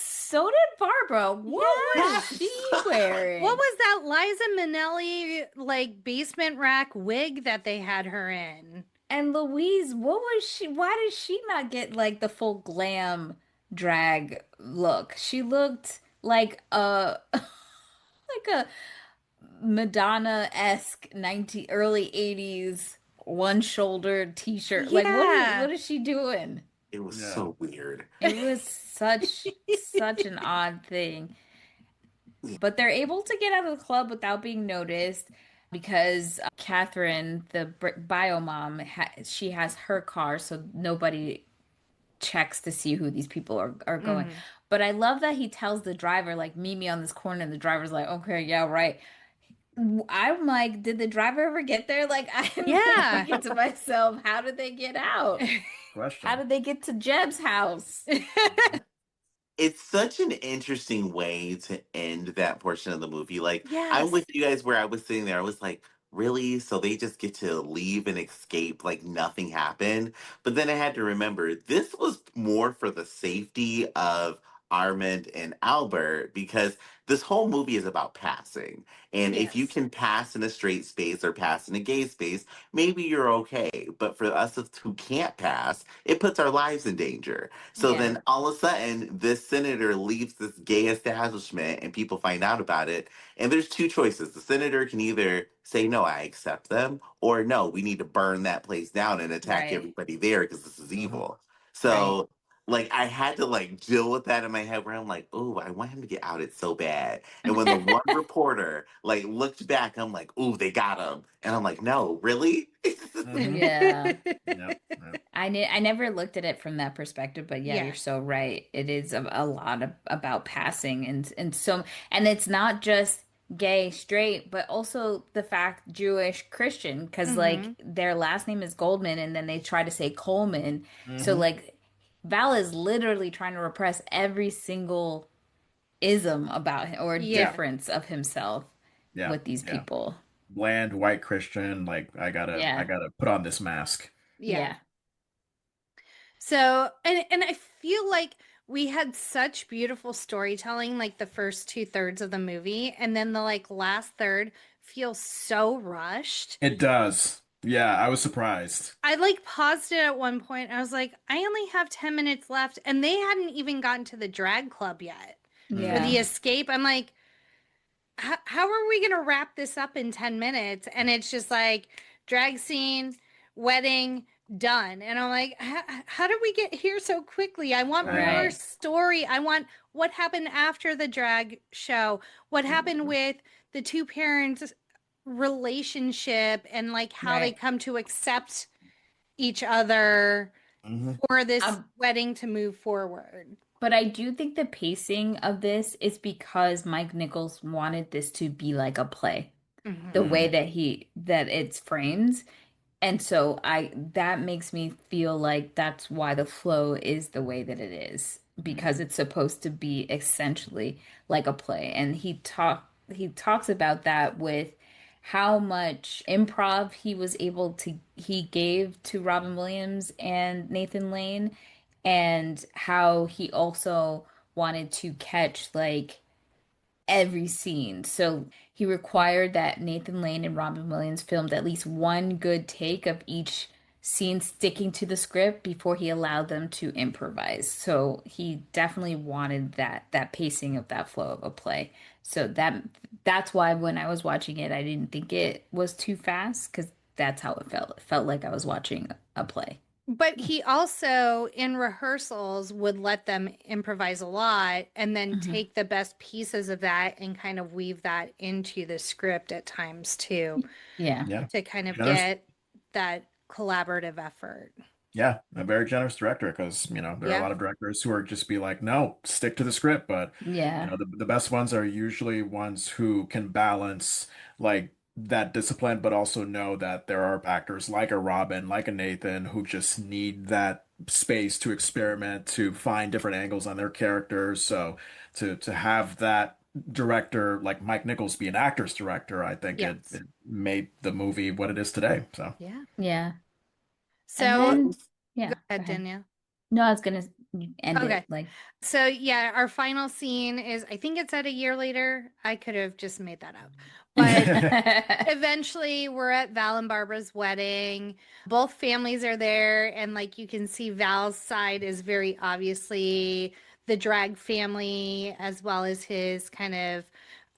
So did Barbara. What was Yes. she wearing? What was that Liza Minnelli like basement rack wig that they had her in? And Louise, what was she? Why did she not get like the full glam drag look? She looked like a like a Madonna-esque 19 early 80s one-shouldered t-shirt. Like Yeah. what is she doing? It was Yeah. so weird. It was such an odd thing. But they're able to get out of the club without being noticed because Catherine, the bio mom, she has her car, so nobody checks to see who these people are going. Mhm. But I love that he tells the driver, like, meet me on this corner, and the driver's like, okay, yeah, right. I'm like, did the driver ever get there? Like, I'm Yeah. thinking to myself, how did they get out? How Question. did they get to Jeb's house? It's such an interesting way to end that portion of the movie. Like, I'm Yes. with you guys where I was sitting there. I was like, really? So they just get to leave and escape like nothing happened? But then I had to remember this was more for the safety of Armand and Albert because this whole movie is about passing. And if you Yes. can pass in a straight space or pass in a gay space, maybe you're okay. But for us who can't pass, it puts our lives in danger. So Yeah, then all of a sudden, this senator leaves this gay establishment and people find out about it. And there's two choices. The senator can either say, no, I accept them, or no, we need to burn that place down and attack right, everybody there because this is Mhm. evil. right. So, like, I had to like deal with that in my head where I'm like, oh, I want him to get outed so bad. And when the one reporter like looked back, I'm like, oh, they got him. And I'm like, no, really? Mhm. Yeah. Yep. Yep. I never looked at it from that perspective, but yeah, you're Yeah. so right. It is a lot about passing and it's not just gay, straight, but also the fact Jewish, Christian, because like Mhm. their last name is Goldman and then they try to say Coleman. So Mhm. like Val is literally trying to repress every single ism about him or Yeah. difference of himself Yeah. with these Yeah. people. Bland white Christian. Like I Yeah. gotta put on this mask. Yeah. Yeah. So, and I feel like we had such beautiful storytelling like the first two-thirds of the movie, and then the like last third feels so rushed. It does. Yeah, I was surprised. I like paused it at one point. I was like, I only have 10 minutes left, and they hadn't even gotten to the drag club yet or Yeah. the Mhm. escape. I'm like, how are we going to wrap this up in 10 minutes? And it's just like drag scene, wedding, done. And I'm like, how did we get here so quickly? I want I know. more Right. story. I want what happened after the drag show, what happened with the two parents' relationship, and like how they Right. come to accept each other Mhm. for this Um, wedding to move forward. But I do think the pacing of this is because Mike Nichols wanted this to be like a play, the Mhm. way Mhm. that that it's framed. And so that makes me feel like that's why the flow is the way that it is, because Mhm. it's supposed to be essentially like a play. And he talks about that with how much improv he gave to Robin Williams and Nathan Lane, and how he also wanted to catch like every scene. So he required that Nathan Lane and Robin Williams filmed at least one good take of each scene sticking to the script before he allowed them to improvise. So he definitely wanted that pacing of that flow of a play. So that's why when I was watching it, I didn't think it was too fast because that's how it felt. It felt like I was watching a play. But he also, in rehearsals, would let them improvise a lot and then Mhm. take the best pieces of that and kind of weave that into the script at times too, Yeah. Yeah. to kind of Generous. get that collaborative effort. Yeah, a very generous director because, there are a Yeah. lot of directors who are just be like, no, stick to the script. But, Yeah. the best ones are usually ones who can balance like that discipline, but also know that there are actors like a Robin, like a Nathan, who just need that space to experiment, to find different angles on their characters. So to have that director like Mike Nichols be an actor's director, I think it Yes. made the movie what it is today. So. Yeah. Yeah. And So then, go yeah, go ahead, ahead. Danielle. No, I was gonna end Okay. it like. So yeah, our final scene is, I think it's at a year later. I could have just made that up. But eventually we're at Val and Barbara's wedding. Both families are there, and like you can see Val's side is very obviously the drag family as well as his kind of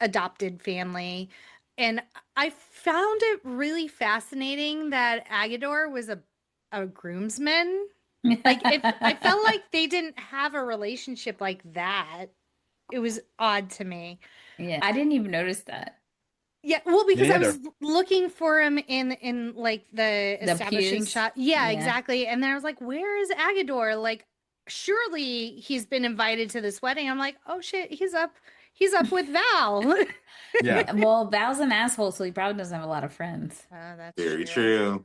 adopted family. And I found it really fascinating that Agador was a groomsman. Like I felt like they didn't have a relationship like that. It was odd to me. Yeah, I didn't even notice that. Yeah, well, Me because I was neither. looking for him in like the The establishing pews. shot. Yeah, Yeah. exactly. And then I was like, where is Agador? Like, surely he's been invited to this wedding. I'm like, oh shit, he's up with Val. Yeah. Well, Val's an asshole, so he probably doesn't have a lot of friends. Oh, that's Very true. true.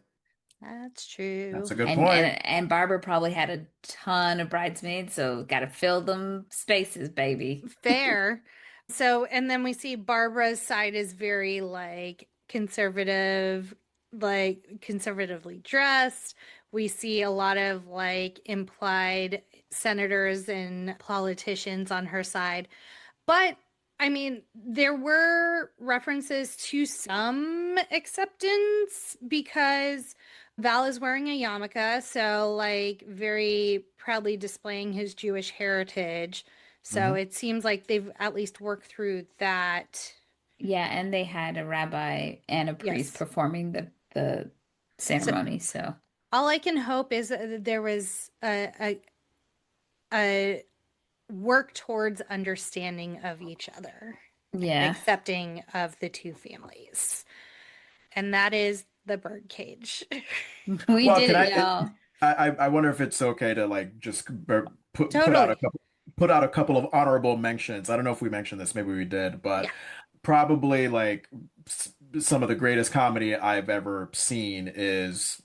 That's That's true. a good And point. and Barbara probably had a ton of bridesmaids, so got to fill them spaces, baby. Fair. So, and then we see Barbara's side is very like conservative, like conservatively dressed. We see a lot of like implied senators and politicians on her side. But I mean, there were references to some acceptance because Val is wearing a yarmulke, so like very proudly displaying his Jewish heritage. So Hmm. it seems like they've at least worked through that. Yeah, and they had a rabbi and a priest Yes. performing the So ceremony, so all I can hope is that there was a work towards understanding of each other, yeah. accepting of the two families. And that is the birdcage. We Well, did can it, I, y'all. I wonder if it's okay to like just Totally. put out a couple of honorable mentions. I don't know if we mentioned this, maybe we did, but Yeah. probably like some of the greatest comedy I've ever seen is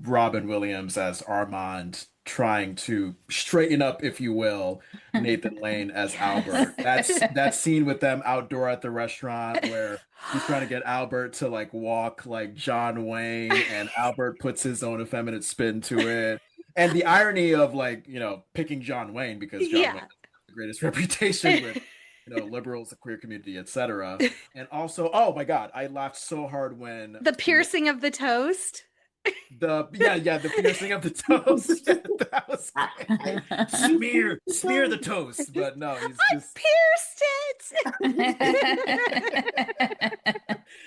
Robin Williams as Armand trying to straighten up, if you will, Nathan Lane as Yes. Albert. That's that scene with them outdoor at the restaurant where he's trying to get Albert to like walk like John Wayne, and Albert puts his own effeminate spin to it. And the irony of like, picking John Wayne because John Wayne Yeah. has the greatest reputation with, liberals, the queer community, etc. And also, oh my God, I laughed so hard when The piercing of the toast. the piercing of the toast. Yeah, that was great. Smear the toast. But no, he's I just pierced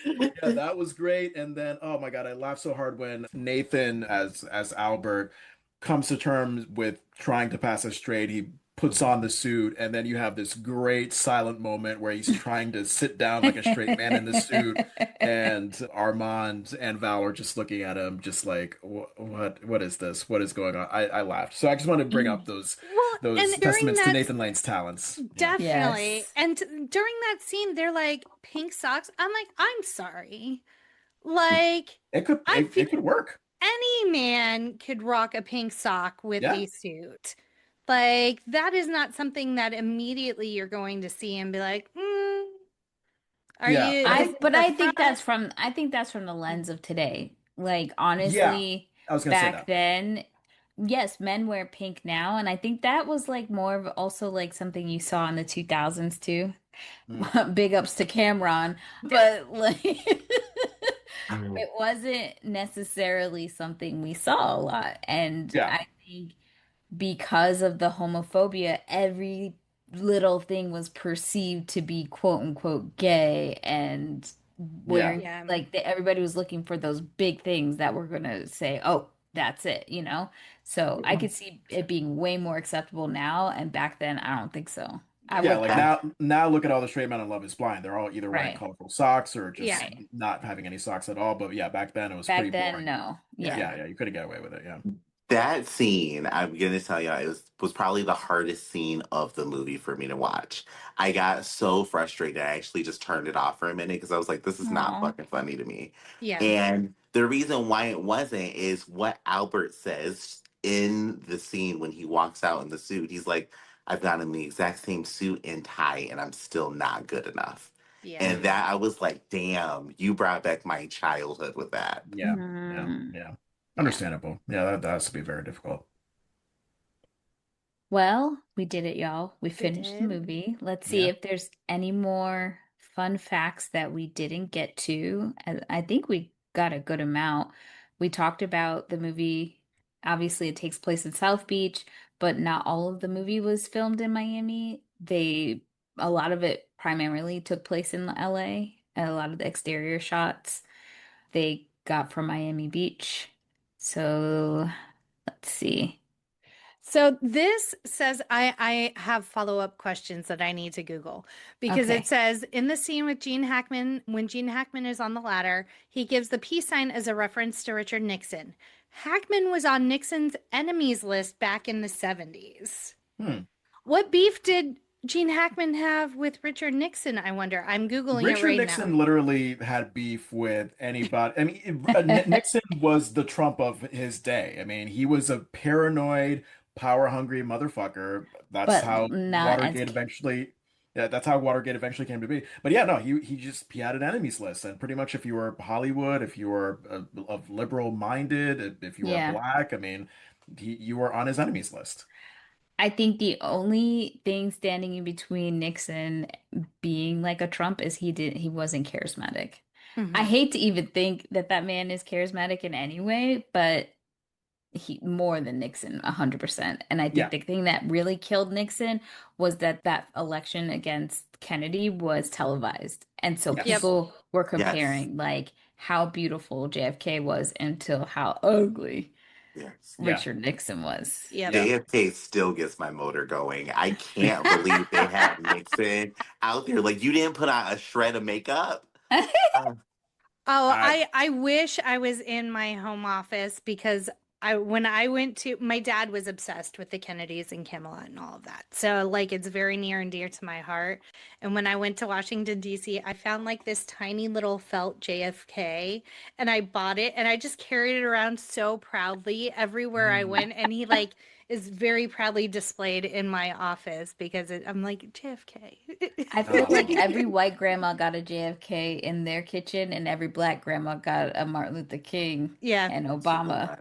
yeah, that was great. And then, oh my God, I laughed so hard when Nathan as Albert comes to terms with trying to pass as straight. He puts on the suit, and then you have this great silent moment where he's trying to sit down like a straight man in the suit, and Armand and Val are just looking at him, just like, what is this? What is going on? I laughed. So I just want to bring up Well, those and during testaments to that, Nathan Lane's talents. Yeah. definitely. Yes. And during that scene, they're like pink socks. I'm like, I'm sorry. Like, It could I feel it could work. any man could rock a pink sock with Yeah. a suit. Like, that is not something that immediately you're going to see and be like, are Yeah. you, I is think I this but a I think front? that's from the lens of today. Like yeah, honestly, I was gonna say back that. then, yes, men wear pink now, and I think that was like more of also like something you saw in the 2000s too. Mm. Big ups to Cameron, but like it wasn't necessarily something we saw a lot. And Yeah. I think because of the homophobia, every little thing was perceived to be quote unquote gay and Yeah. wearing Yeah. like everybody was looking for those big things that were gonna say, oh, that's it, you know? So I could see it being way more acceptable now, and back then I don't think so. I Yeah, would like have. now look at all the straight men on Love Is Blind. They're all either wearing Right. colorful socks or just Yeah. Right. not having any socks at all. But yeah, back then it was pretty Back then, boring. no. Yeah, Yeah. yeah, yeah. You couldn't get away with it. Yeah. That scene, I'm gonna tell you, was probably the hardest scene of the movie for me to watch. I got so frustrated, I actually just turned it off for a minute because I was like, this is not Oh. fucking funny to me. Yeah. And the reason why it wasn't is what Albert says in the scene when he walks out in the suit. He's like, I've got him the exact same suit and tie, and I'm still not good enough. Yeah. And that I was like, damn, you brought back my childhood with that. Yeah, yeah, Mm, yeah. yeah. Understandable. Yeah, that has to be very difficult. Well, we did it, y'all. We We finished the did. movie. Let's see Yeah. if there's any more fun facts that we didn't get to. I think we got a good amount. We talked about the movie. Obviously, it takes place in South Beach, but not all of the movie was filmed in Miami. A lot of it primarily took place in LA, and a lot of the exterior shots they got from Miami Beach. So let's see. So this says I have follow-up questions that I need to Google because it Okay. says in the scene with Gene Hackman, when Gene Hackman is on the ladder, he gives the peace sign as a reference to Richard Nixon. Hackman was on Nixon's enemies list back in the 70s. Hmm. What beef did Gene Hackman have with Richard Nixon, I wonder? I'm Googling it Richard right now. Nixon literally had beef with anybody. I mean, Nixon was the Trump of his day. I mean, he was a paranoid, power-hungry motherfucker. That's But how not as Watergate eventually, yeah, that's how Watergate eventually came to be. But yeah, no, he had an enemies list, and pretty much if you were Hollywood, if you were of liberal-minded, if you were yeah. black, I mean, you were on his enemies list. I think the only thing standing in between Nixon being like a Trump is he wasn't charismatic. I Hmm. hate to even think that that man is charismatic in any way, but he more than Nixon 100%. And I think Yeah, the thing that really killed Nixon was that that election against Kennedy was televised. And so Yep. yes, people were Yes, comparing like how beautiful JFK was until how ugly yes. yeah, Richard Nixon was. Yep. yeah. JFK still gets my motor going. I can't believe they have Nixon out there. Like, you didn't put on a shred of makeup. Uh, Oh, I I wish I was in my home office because I when I went to my dad was obsessed with the Kennedys and Camelot and all of that. So like it's very near and dear to my heart. And when I went to Washington DC, I found like this tiny little felt JFK and I bought it and I just carried it around so proudly everywhere I mm, went and he like is very proudly displayed in my office because I'm like JFK. I feel like oh. every white grandma got a JFK in their kitchen, and every black grandma got a Martin Luther King Yeah. and Obama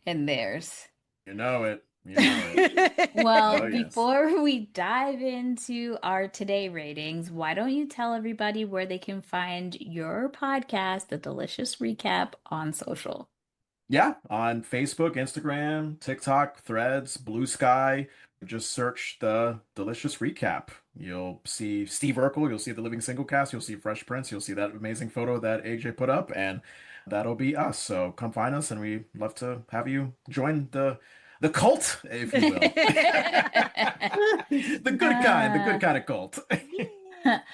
in theirs. You know it. You know it. Well, Oh, yes. before we dive into our today ratings, why don't you tell everybody where they can find your podcast, The Delicious Recap, on social? Yeah, on Facebook, Instagram, TikTok, Threads, Blue Sky. Just search the Delicious Recap. You'll see Steve Urkel, you'll see the Living Single Cast, you'll see Fresh Prince, you'll see that amazing photo that AJ put up, and that'll be us. So come find us, and we'd love to have you join the cult, if you will. The good Uh, kind of cult.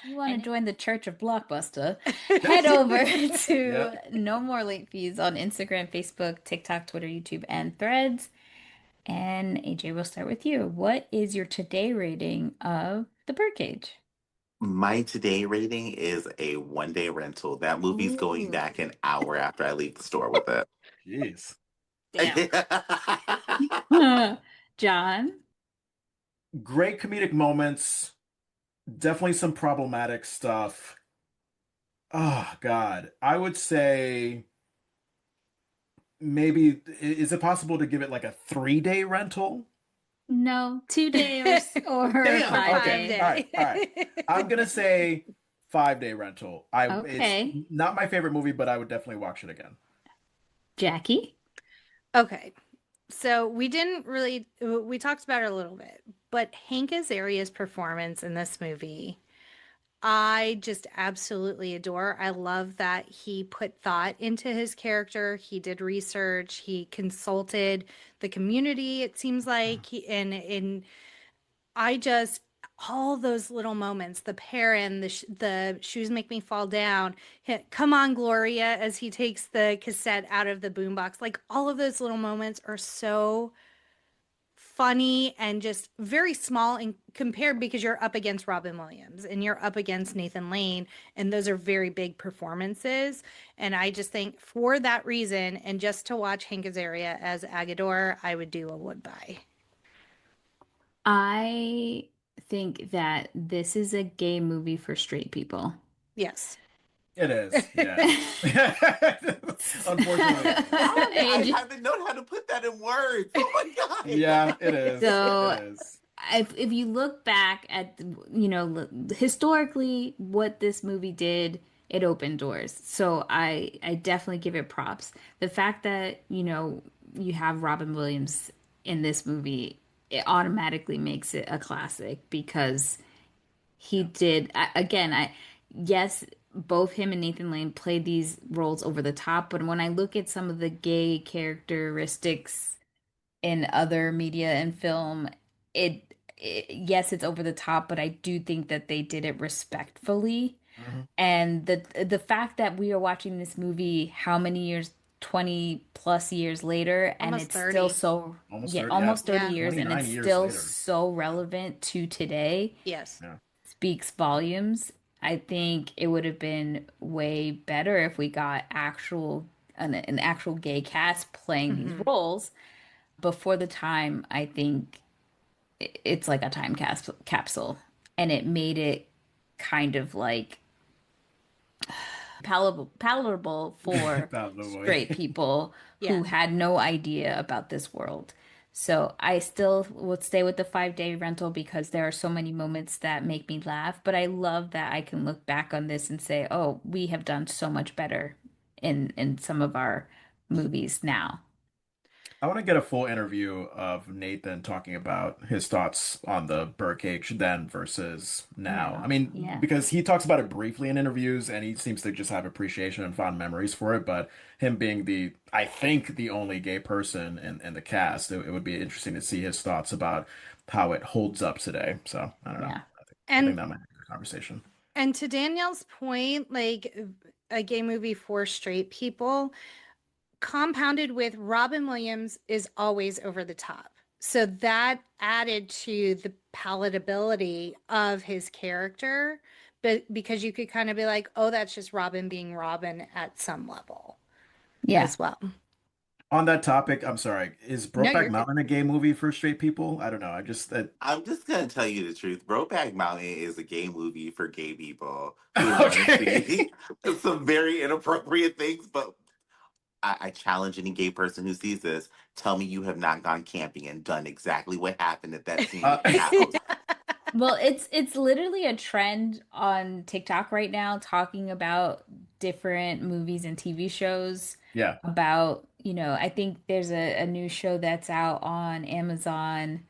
you want to join the Church of Blockbuster? Head over to Yep. No More Late Fees on Instagram, Facebook, TikTok, Twitter, YouTube, and Threads. And AJ, we'll start with you. What is your today rating of The Birdcage? My today rating is a 1 day rental. That movie's going Ooh. back an hour after I leave the store with it. Jeez. Damn. John? Great comedic moments. Definitely some problematic stuff. Oh God. I would say maybe is it possible to give it like a 3-day rental? No, 2 days or Damn. Or five Okay. five day. All right. All right. day. I'm gonna say 5-day rental. I it's Okay. not my favorite movie, but I would definitely watch it again. Jackie? Okay. So we didn't really we talked about it a little bit, but Hank Azaria's performance in this movie, I just absolutely adore. I love that he put thought into his character. He did research. He consulted the community, it seems like. And I just all those little moments, the Perrin, the shoes make me fall down, come on, Gloria, as he takes the cassette out of the boombox. Like all of those little moments are so funny and just very small and compared because you're up against Robin Williams and you're up against Nathan Lane, and those are very big performances. And I just think for that reason, and just to watch Hank Azaria as Agador, I would do a would buy. I think that this is a gay movie for straight people. Yes. It is, yeah. Unfortunately, it is. I Age. haven't known how to put that in words. Oh my God. Yeah, it is. It So is. if you look back at, historically what this movie did, it opened doors. So I definitely give it props. The fact that, you have Robin Williams in this movie, it automatically makes it a classic because he did, again, yes, both him and Nathan Lane played these roles over the top, but when I look at some of the gay characteristics in other media and film, yes, it's over the top, but I do think that they did it respectfully. Mhm. And the fact that we are watching this movie how many years, 20 plus years later, and Almost it's still 30. so, Almost yeah, 30, yeah. almost 30 Yeah. years, and 29 it's years still later. so relevant to today Yes. Yeah. speaks volumes. I think it would have been way better if we got an actual gay cast playing these Hmm. roles before the time. I think it's like a time capsule, and it made it kind of like palatable for straight Palatable. people who Yes. had no idea about this world. So I still would stay with the 5 day rental because there are so many moments that make me laugh. But I love that I can look back on this and say, oh, we have done so much better in some of our movies now. I want to get a full interview of Nathan talking about his thoughts on the Birdcage then versus now. I Now, mean, yeah. because he talks about it briefly in interviews and he seems to just have appreciation and fond memories for it. But him being I think, the only gay person in the cast, it would be interesting to see his thoughts about how it holds up today. So I don't know. Yeah. I think And that might be a conversation. to Danielle's point, like a gay movie for straight people, compounded with Robin Williams is always over the top. So that added to the palatability of his character, but because you could kind of be like, oh, that's just Robin being Robin at some level Yeah. as well. On that topic, I'm sorry, is No, Brokeback you're good. Mountain a gay movie for straight people? I don't know. I just I'm just gonna tell you the truth. Brokeback Mountain is a gay movie for gay people who want to okay. see some very inappropriate things. But I challenge any gay person who sees this. Tell me you have not gone camping and done exactly what happened at that scene Uh, with the house. Well, it's literally a trend on TikTok right now talking about different movies and TV shows yeah. about, I think there's a new show that's out on Amazon,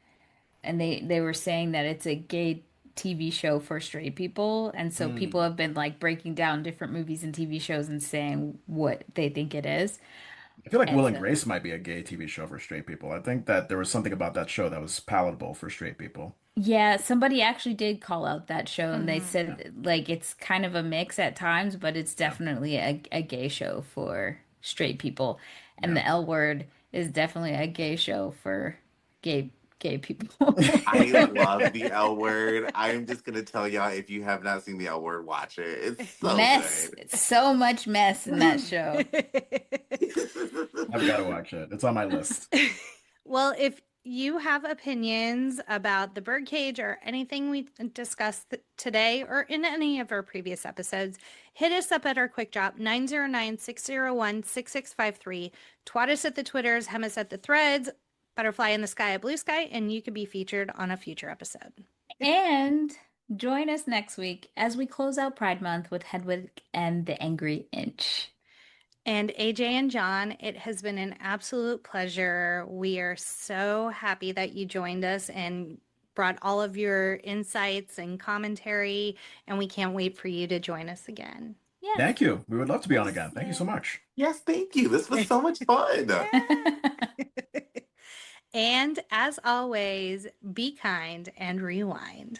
and they were saying that it's a gay TV show for straight people. And so people Mm. have been like breaking down different movies and TV shows and saying what they think it is. I feel like And Will and so Grace might be a gay TV show for straight people. I think that there was something about that show that was palatable for straight people. yeah, somebody actually did call out that show and they Mhm. Yeah. said like it's kind of a mix at times, but it's Yeah. definitely a gay show for straight people. And Yeah. the L Word is definitely a gay show for gay people. I love the L Word. I'm just gonna tell y'all, if you have not seen the L Word, watch it. It's so Mess. good. So much mess in that show. I've got to watch it. It's on my list. Well, if you have opinions about the birdcage or anything we discussed today or in any of our previous episodes, hit us up at our quick drop 909-601-6653. Twat us at the Twitters, hem us at the threads, butterfly in the sky at blue sky, and you could be featured on a future episode. And join us next week as we close out Pride Month with Hedwig and the Angry Inch. And AJ and Jon, it has been an absolute pleasure. We are so happy that you joined us and brought all of your insights and commentary, and we can't wait for you to join us again. Yes. Thank you. We would love to be on again. Thank you Yes. so much. Yes, thank you. This was so much fun. And as always, be kind and rewind.